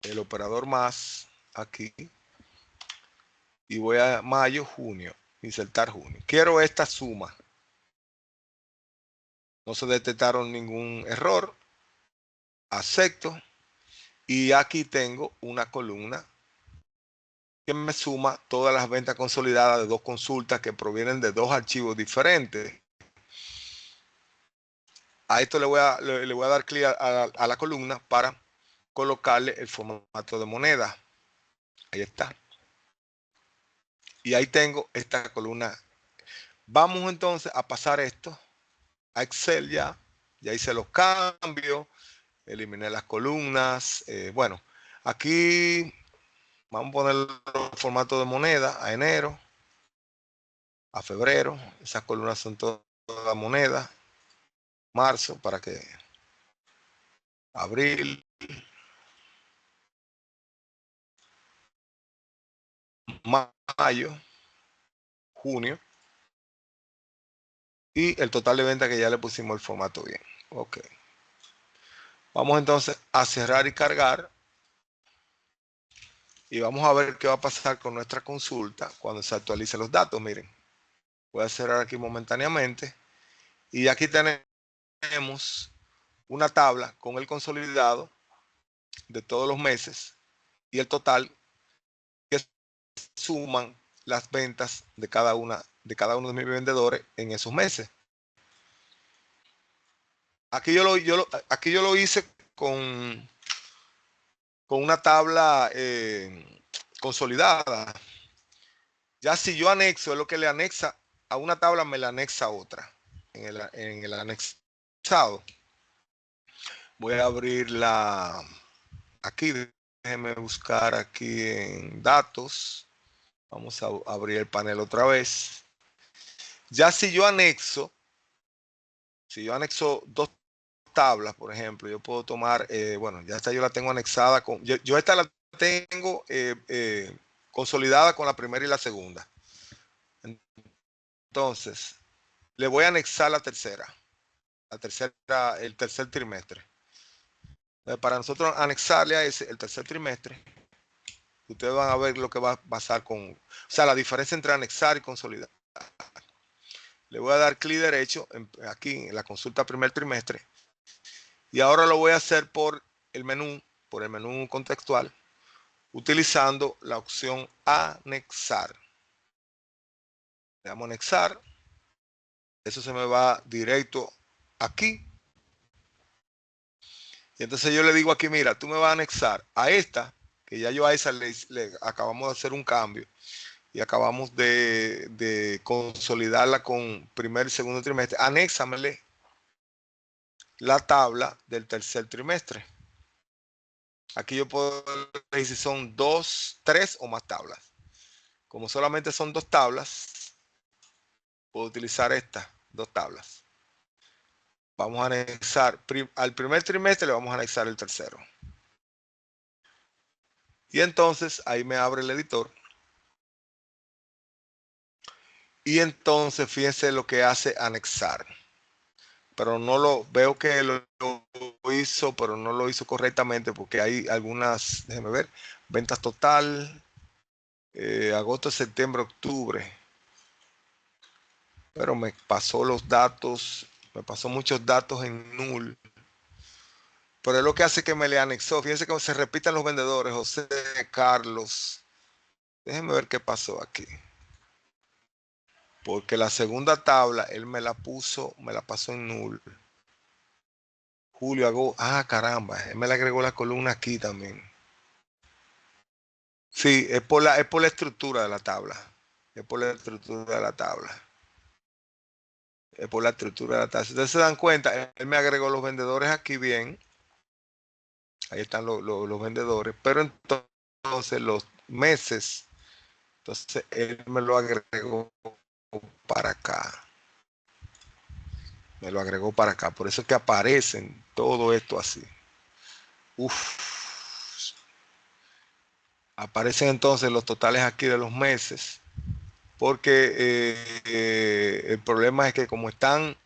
el operador más aquí, y voy a mayo, junio, insertar junio. Quiero esta suma. No se detectaron ningún error. Acepto. Y aquí tengo una columna que me suma todas las ventas consolidadas de 2 consultas que provienen de 2 archivos diferentes. A esto le voy a dar clic a la columna para colocarle el formato de moneda. Ahí está. Y ahí tengo esta columna. Vamos entonces a pasar esto a Excel ya. Ya hice los cambios. Eliminé las columnas. Bueno, aquí vamos a poner el formato de moneda a enero, a febrero. Esas columnas son todas moneda. Marzo, para que abril, mayo, junio. Y el total de venta que ya le pusimos el formato bien. Ok. Vamos entonces a cerrar y cargar. Y vamos a ver qué va a pasar con nuestra consulta cuando se actualicen los datos. Miren, voy a cerrar aquí momentáneamente. Y aquí tenemos una tabla con el consolidado de todos los meses y el total que suman las ventas de cada uno de mis vendedores en esos meses. Aquí yo lo hice con una tabla consolidada. Ya si yo anexo, es lo que le anexa a una tabla, me la anexa a otra en el anexado. Voy a abrirla aquí. Déjenme buscar aquí en datos. Vamos a abrir el panel otra vez. Ya si yo anexo 2 tablas, por ejemplo, yo puedo tomar, bueno, ya esta yo la tengo anexada con, yo esta la tengo consolidada con la primera y la segunda. Entonces, le voy a anexar la tercera, el tercer trimestre. Para nosotros anexarle a ese el tercer trimestre, Ustedes van a ver lo que va a pasar con, o sea, la diferencia entre anexar y consolidar. Le voy a dar clic derecho aquí en la consulta primer trimestre. Y ahora lo voy a hacer por el menú contextual, utilizando la opción anexar. Le damos anexar. Eso se me va directo aquí. Y entonces yo le digo aquí, mira, tú me vas a anexar a esta, que ya yo a esa le acabamos de hacer un cambio y acabamos de consolidarla con primer y segundo trimestre. Anéxamele la tabla del tercer trimestre. Aquí yo puedo decir si son 2, 3 o más tablas. Como solamente son 2 tablas, puedo utilizar estas 2 tablas. Vamos a anexar al primer trimestre, le vamos a anexar el tercero. Y entonces ahí me abre el editor. Y entonces fíjense lo que hace anexar. Pero no lo veo que lo hizo, pero no lo hizo correctamente porque hay algunas, déjenme ver, ventas total, agosto, septiembre, octubre. Pero me pasó los datos, me pasó muchos datos en null. Pero es lo que hace que me le anexó. Fíjense cómo se repiten los vendedores, José, Carlos. Déjenme ver qué pasó aquí. Porque la segunda tabla, él me la pasó en null. Julio, agosto, caramba, él me le agregó la columna aquí también. Sí, es por la estructura de la tabla. Es por la estructura de la tabla. Es por la estructura de la tabla. Si ustedes se dan cuenta, él me agregó los vendedores aquí bien. Ahí están los vendedores. Pero entonces los meses, entonces él me lo agregó para acá. Me lo agregó para acá. Por eso es que aparecen todo esto así. Aparecen entonces los totales aquí de los meses. Porque el problema es que como están,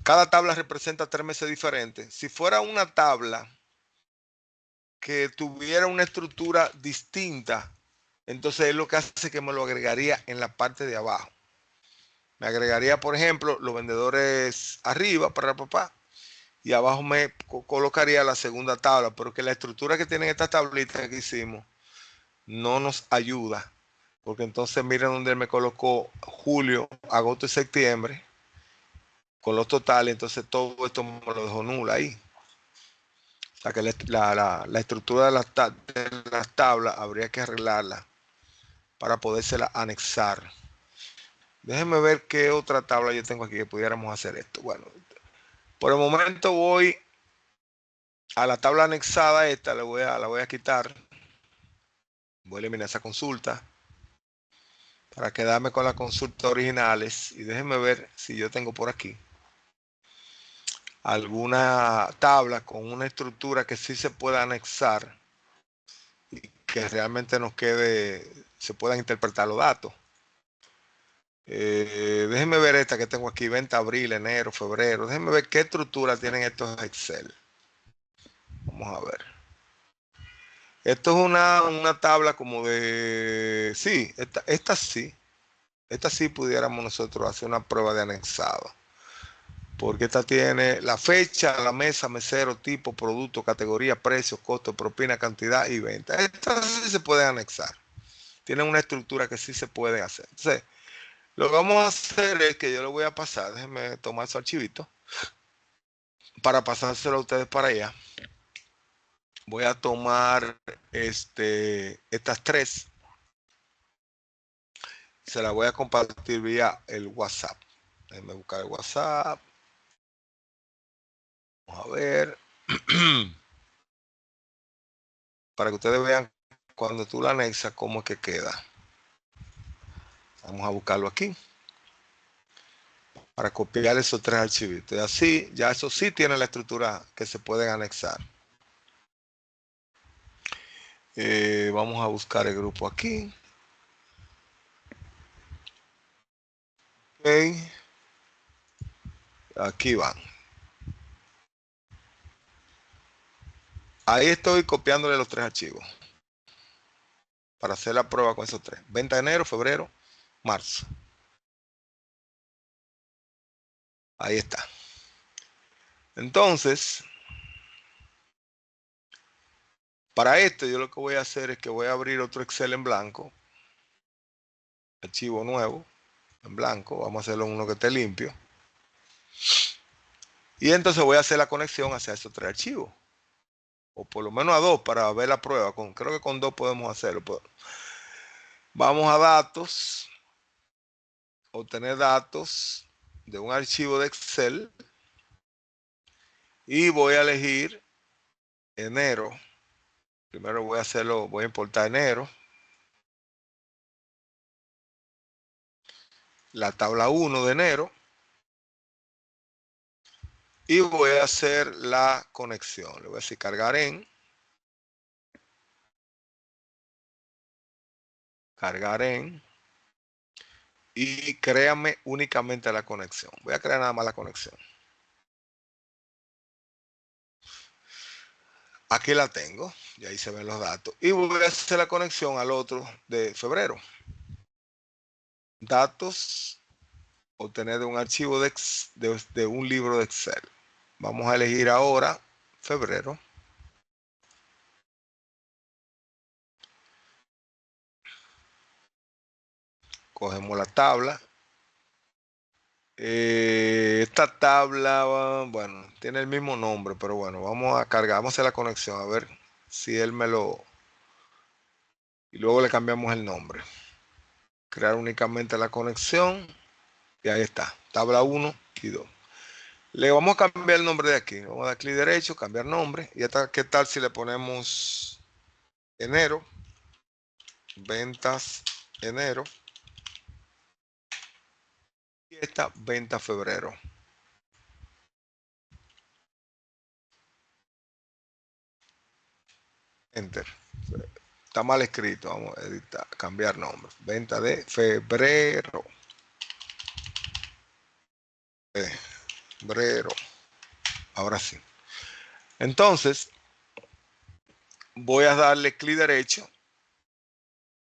cada tabla representa 3 meses diferentes. Si fuera una tabla que tuviera una estructura distinta, entonces es lo que hace que me lo agregaría en la parte de abajo. Me agregaría, por ejemplo, los vendedores arriba para papá y abajo me colocaría la segunda tabla, porque la estructura que tienen estas tablitas que hicimos no nos ayuda. Porque entonces miren donde me colocó julio, agosto y septiembre con los totales, entonces todo esto me lo dejó nulo ahí. O sea que la estructura de las tablas habría que arreglarla para podérsela anexar. Déjenme ver qué otra tabla yo tengo aquí que pudiéramos hacer esto. Bueno, por el momento voy a la tabla anexada esta, la voy a quitar. Voy a eliminar esa consulta para quedarme con las consultas originales. Y déjenme ver si yo tengo por aquí alguna tabla con una estructura que sí se pueda anexar y que realmente nos quede, se puedan interpretar los datos. Déjenme ver esta que tengo aquí, venta abril, enero, febrero. Déjenme ver qué estructura tienen estos Excel. Vamos a ver. Esto es una tabla como de, sí, esta sí pudiéramos nosotros hacer una prueba de anexado. Porque esta tiene la fecha, la mesa, mesero, tipo, producto, categoría, precio, costo, propina, cantidad y venta. Estas sí se pueden anexar. Tienen una estructura que sí se puede hacer. Entonces, lo que vamos a hacer es que yo le voy a pasar, déjenme tomar su archivito, para pasárselo a ustedes para allá. Voy a tomar estas 3. Se las voy a compartir vía el WhatsApp. Déjenme buscar el WhatsApp. Vamos a ver. Para que ustedes vean cuando tú la anexas cómo es que queda. Vamos a buscarlo aquí. Para copiar esos 3 archivitos. Y así, ya eso sí tiene la estructura que se pueden anexar. Vamos a buscar el grupo aquí. Ok. Aquí van. Ahí estoy copiándole los 3 archivos. para hacer la prueba con esos 3. Venta de enero, febrero, marzo. Ahí está. Entonces, para esto yo lo que voy a hacer es que voy a abrir otro Excel en blanco. Archivo nuevo, en blanco. Vamos a hacerlo en uno que esté limpio. Y entonces voy a hacer la conexión hacia esos 3 archivos. O por lo menos a 2 para ver la prueba. Creo que con 2 podemos hacerlo. Vamos a datos. Obtener datos de un archivo de Excel. Y voy a elegir enero. Primero voy a importar enero. La tabla 1 de enero. Y voy a hacer la conexión. Le voy a decir cargar en. Cargar en. Y créame únicamente la conexión. Voy a crear nada más la conexión. Aquí la tengo. Y ahí se ven los datos. Y voy a hacer la conexión al otro de febrero. Datos. Obtener de un archivo de un libro de Excel. Vamos a elegir ahora febrero. Cogemos la tabla. Esta tabla, bueno, tiene el mismo nombre, pero bueno, vamos a cargar, vamos a hacer la conexión, a ver si él me lo... Y luego le cambiamos el nombre. Crear únicamente la conexión. Y ahí está, tabla 1 y 2. Le vamos a cambiar el nombre de aquí. Vamos a dar clic derecho, cambiar nombre. Y hasta qué tal si le ponemos enero. Ventas enero. Y esta venta febrero. Enter. Está mal escrito. Vamos a editar, cambiar nombre. Venta de febrero. Febrero. Ahora sí. Entonces, voy a darle clic derecho.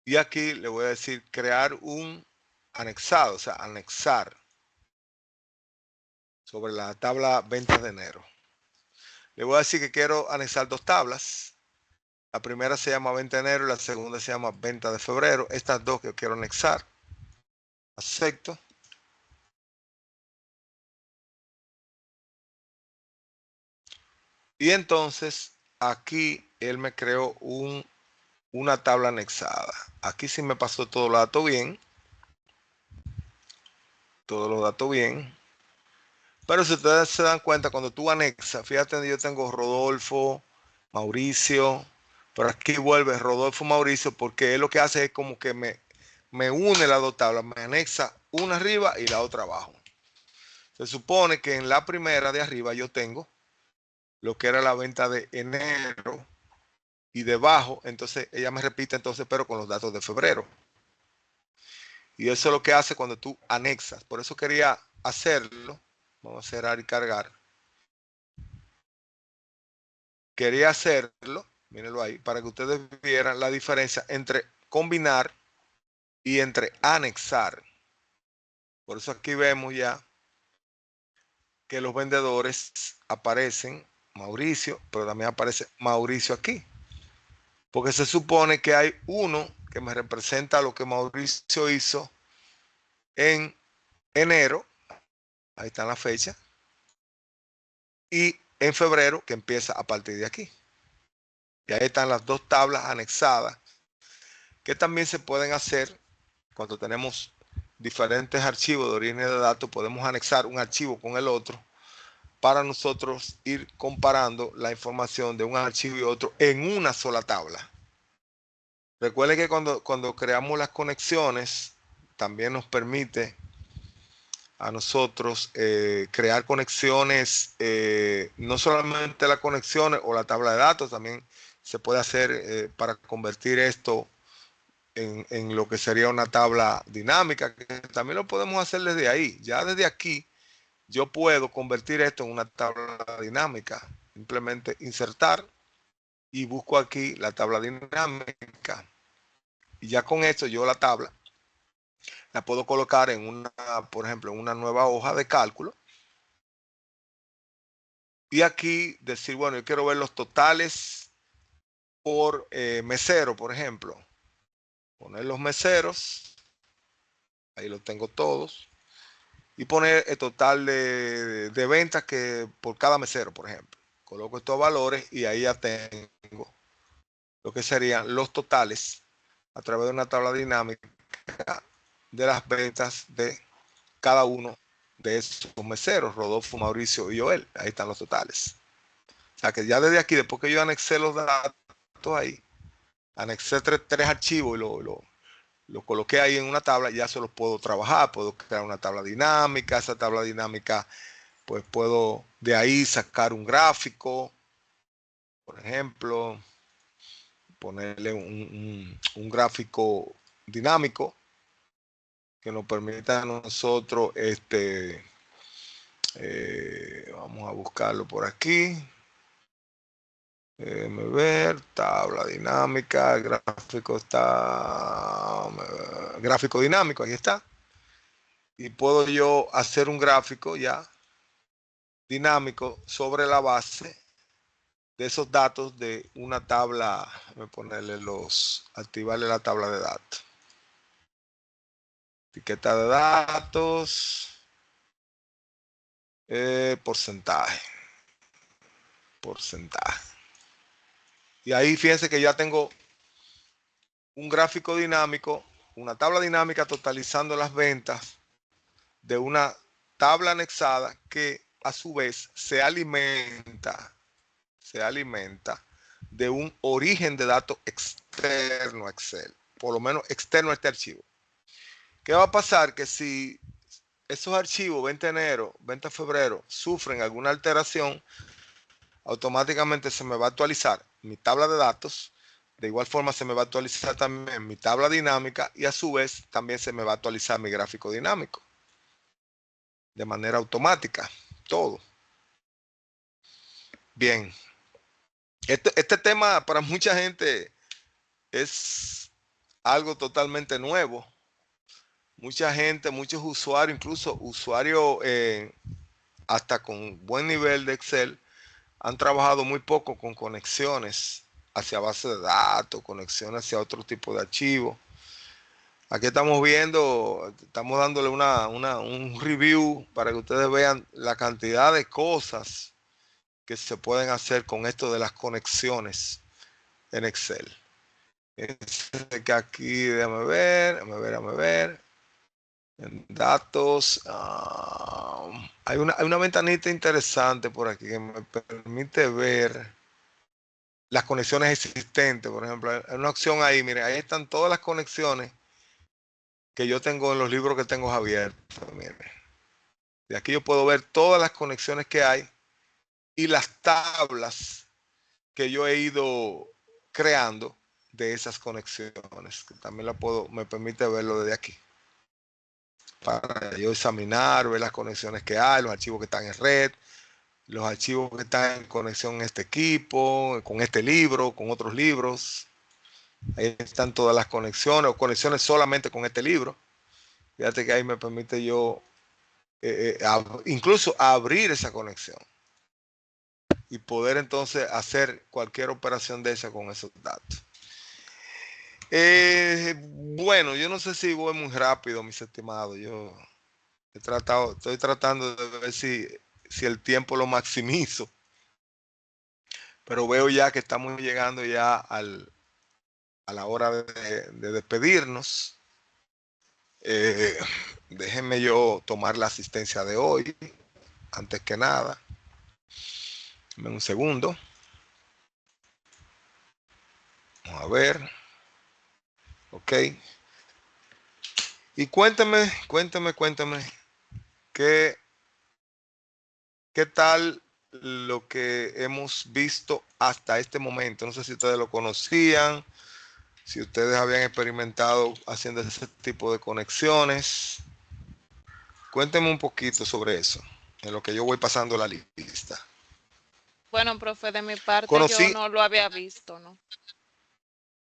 Y aquí le voy a decir crear un anexado, o sea, anexar sobre la tabla ventas de enero. Le voy a decir que quiero anexar 2 tablas. La primera se llama venta de enero y la segunda se llama venta de febrero. Estas 2 que quiero anexar. Acepto. Y entonces aquí él me creó una tabla anexada. Aquí sí me pasó todos los datos bien. Todos los datos bien. Pero si ustedes se dan cuenta, cuando tú anexas, fíjate, yo tengo Rodolfo, Mauricio, pero aquí vuelve Rodolfo, Mauricio, porque él lo que hace es como que me une las 2 tablas, me anexa una arriba y la otra abajo. Se supone que en la primera de arriba yo tengo lo que era la venta de enero y debajo, entonces ella me repite entonces, pero con los datos de febrero. Y eso es lo que hace cuando tú anexas. Por eso quería hacerlo. Vamos a cerrar y cargar. Quería hacerlo, mírenlo ahí, para que ustedes vieran la diferencia entre combinar y entre anexar. Por eso aquí vemos ya que los vendedores aparecen Mauricio, pero también aparece Mauricio aquí. Porque se supone que hay uno que me representa lo que Mauricio hizo en enero. Ahí está la fecha. Y en febrero, que empieza a partir de aquí. Y ahí están las 2 tablas anexadas, que también se pueden hacer cuando tenemos diferentes archivos de origen de datos. Podemos anexar un archivo con el otro para nosotros ir comparando la información de un archivo y otro en una sola tabla. Recuerden que cuando creamos las conexiones, también nos permite a nosotros crear conexiones, no solamente las conexiones o la tabla de datos, también se puede hacer para convertir esto en lo que sería una tabla dinámica, que también lo podemos hacer desde ahí. Ya desde aquí yo puedo convertir esto en una tabla dinámica. Simplemente insertar y busco aquí la tabla dinámica. Y ya con esto yo la tabla la puedo colocar en una, por ejemplo, en una nueva hoja de cálculo. Y aquí decir, bueno, yo quiero ver los totales por mesero, por ejemplo. Poner los meseros. Ahí los tengo todos. Y poner el total de ventas que por cada mesero, por ejemplo. Coloco estos valores y ahí ya tengo lo que serían los totales a través de una tabla dinámica de las ventas de cada uno de esos meseros, Rodolfo, Mauricio y Joel. Ahí están los totales. O sea que ya desde aquí, después que yo anexé los datos ahí, anexé tres archivos y lo coloqué ahí en una tabla, ya se los puedo trabajar, puedo crear una tabla dinámica, esa tabla dinámica, pues puedo de ahí sacar un gráfico, por ejemplo, ponerle un gráfico dinámico que nos permita a nosotros, vamos a buscarlo por aquí. Déjame ver, tabla dinámica, el gráfico está, gráfico dinámico, ahí está. Y puedo yo hacer un gráfico ya dinámico sobre la base de esos datos de una tabla, voy a ponerle activarle la tabla de datos. Etiqueta de datos, porcentaje. Y ahí fíjense que ya tengo un gráfico dinámico, una tabla dinámica totalizando las ventas de una tabla anexada que a su vez se alimenta de un origen de datos externo a Excel, por lo menos externo a este archivo. ¿Qué va a pasar? Que si esos archivos 20 de enero, 20 de febrero sufren alguna alteración, automáticamente se me va a actualizar mi tabla de datos. De igual forma se me va a actualizar también mi tabla dinámica y a su vez también se me va a actualizar mi gráfico dinámico. De manera automática, todo. Bien. Este tema para mucha gente es algo totalmente nuevo. Mucha gente, muchos usuarios, incluso usuarios hasta con buen nivel de Excel, han trabajado muy poco con conexiones hacia base de datos, conexiones hacia otro tipo de archivos. Aquí estamos viendo, estamos dándole un review para que ustedes vean la cantidad de cosas que se pueden hacer con esto de las conexiones en Excel. Que aquí, déjame ver. En datos, hay una ventanita interesante por aquí que me permite ver las conexiones existentes. Por ejemplo, hay una opción ahí, miren, ahí están todas las conexiones que yo tengo en los libros que tengo abiertos. Miren. De aquí yo puedo ver todas las conexiones que hay y las tablas que yo he ido creando de esas conexiones, que también me permite verlo desde aquí. Para yo examinar, ver las conexiones que hay, los archivos que están en red, los archivos que están en conexión en este equipo, con este libro, con otros libros. Ahí están todas las conexiones o conexiones solamente con este libro. Fíjate que ahí me permite yo incluso abrir esa conexión y poder entonces hacer cualquier operación de esa con esos datos. Bueno, yo no sé si voy muy rápido, mis estimados. Yo estoy tratando de ver si el tiempo lo maximizo. Pero veo ya que estamos llegando ya a la hora de despedirnos. Déjenme yo tomar la asistencia de hoy, antes que nada. Dame un segundo. Vamos a ver. Ok. Y cuéntame, ¿qué tal lo que hemos visto hasta este momento? No sé si ustedes lo conocían, si ustedes habían experimentado haciendo ese tipo de conexiones. Cuéntenme un poquito sobre eso, en lo que yo voy pasando la lista. Bueno, profe, de mi parte yo Conocí, no lo había visto, ¿no?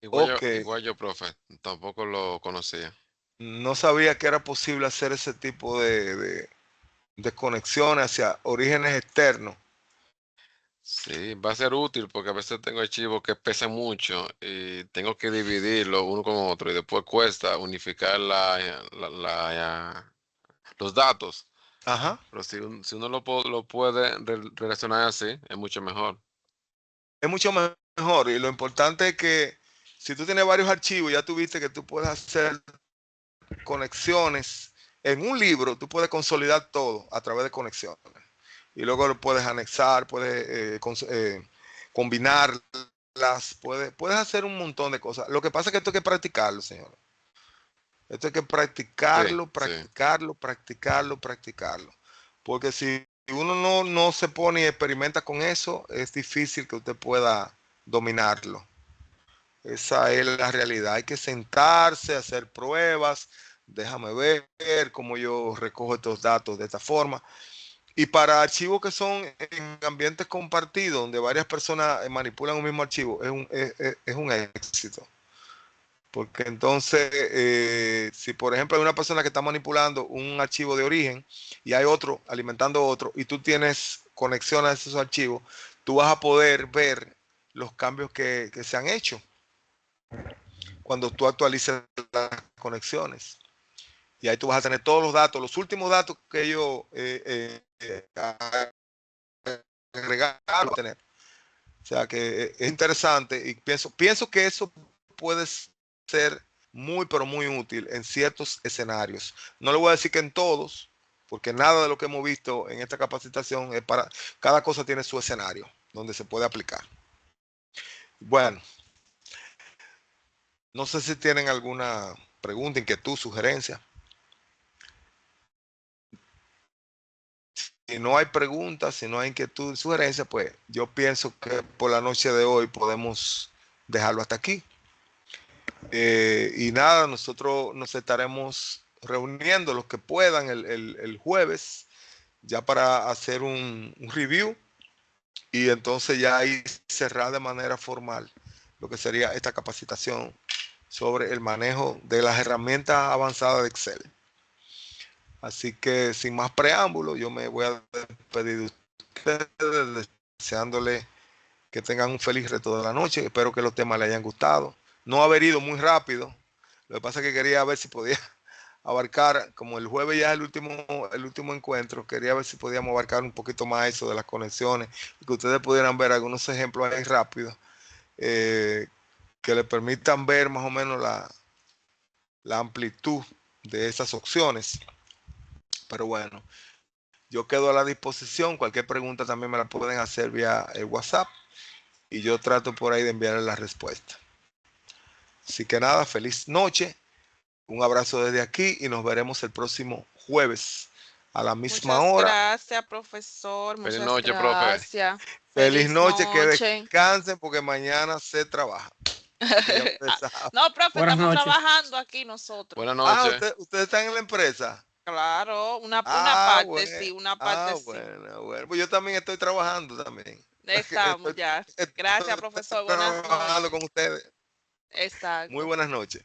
Ok, igual yo, profe, tampoco lo conocía. no sabía que era posible hacer ese tipo de conexiones hacia orígenes externos. Sí, va a ser útil porque a veces tengo archivos que pesan mucho y tengo que dividirlo uno con otro y después cuesta unificar los datos. Ajá. Pero si uno lo puede relacionar así, es mucho mejor. Es mucho mejor y lo importante es que si tú tienes varios archivos, ya tuviste que tú puedes hacer conexiones en un libro, tú puedes consolidar todo a través de conexiones y luego lo puedes anexar, puedes combinarlas, puedes hacer un montón de cosas. Lo que pasa es que esto hay que practicarlo, señor. Esto hay que Sí, practicarlo, sí. practicarlo, practicarlo, practicarlo. Porque si uno no se pone y experimenta con eso, es difícil que usted pueda dominarlo. Esa es la realidad. Hay que sentarse, hacer pruebas. Déjame ver cómo yo recojo estos datos de esta forma. Y para archivos que son en ambientes compartidos, donde varias personas manipulan un mismo archivo, es un éxito. Porque entonces, si por ejemplo hay una persona que está manipulando un archivo de origen y hay otro alimentando otro y tú tienes conexión a esos archivos, tú vas a poder ver los cambios que se han hecho cuando tú actualices las conexiones. Y ahí tú vas a tener todos los datos, los últimos datos que ellos agregaron a tener. O sea que es interesante y pienso que eso puede ser muy, pero muy útil en ciertos escenarios. No le voy a decir que en todos, porque nada de lo que hemos visto en esta capacitación es para, cada cosa tiene su escenario donde se puede aplicar. Bueno, no sé si tienen alguna pregunta, inquietud, sugerencia. Si no hay preguntas, si no hay inquietud, sugerencia, pues yo pienso que por la noche de hoy podemos dejarlo hasta aquí. Y nada, nosotros nos estaremos reuniendo los que puedan el jueves ya para hacer un review y entonces ya ahí cerrar de manera formal lo que sería esta capacitación sobre el manejo de las herramientas avanzadas de Excel. Así que sin más preámbulos, yo me voy a despedir de ustedes deseándole que tengan un feliz resto de la noche. Espero que los temas les hayan gustado. No haber ido muy rápido. Lo que pasa es que quería ver si podía abarcar, como el jueves ya es el último encuentro, quería ver si podíamos abarcar un poquito más eso de las conexiones y que ustedes pudieran ver algunos ejemplos ahí rápidos que les permitan ver más o menos la amplitud de esas opciones. Pero bueno, yo quedo a la disposición. Cualquier pregunta también me la pueden hacer vía el WhatsApp y yo trato por ahí de enviarles la respuesta. Así que nada, feliz noche. Un abrazo desde aquí y nos veremos el próximo jueves a la misma Muchas hora. gracias, profesor. Feliz Muchas noche, profe. gracias. Feliz noche, que noche. descansen porque mañana se trabaja. Ya ustedes saben. No, profe, Buenas estamos noches. trabajando aquí nosotros. Buenas Ah, noches. ustedes están en la empresa. Claro, una Ah, parte bueno. sí, una parte sí. Bueno. Pues yo también estoy trabajando también. Estamos ya. Gracias, profesor. Buenas Trabajando noches. con ustedes. Muy Exacto. buenas noches.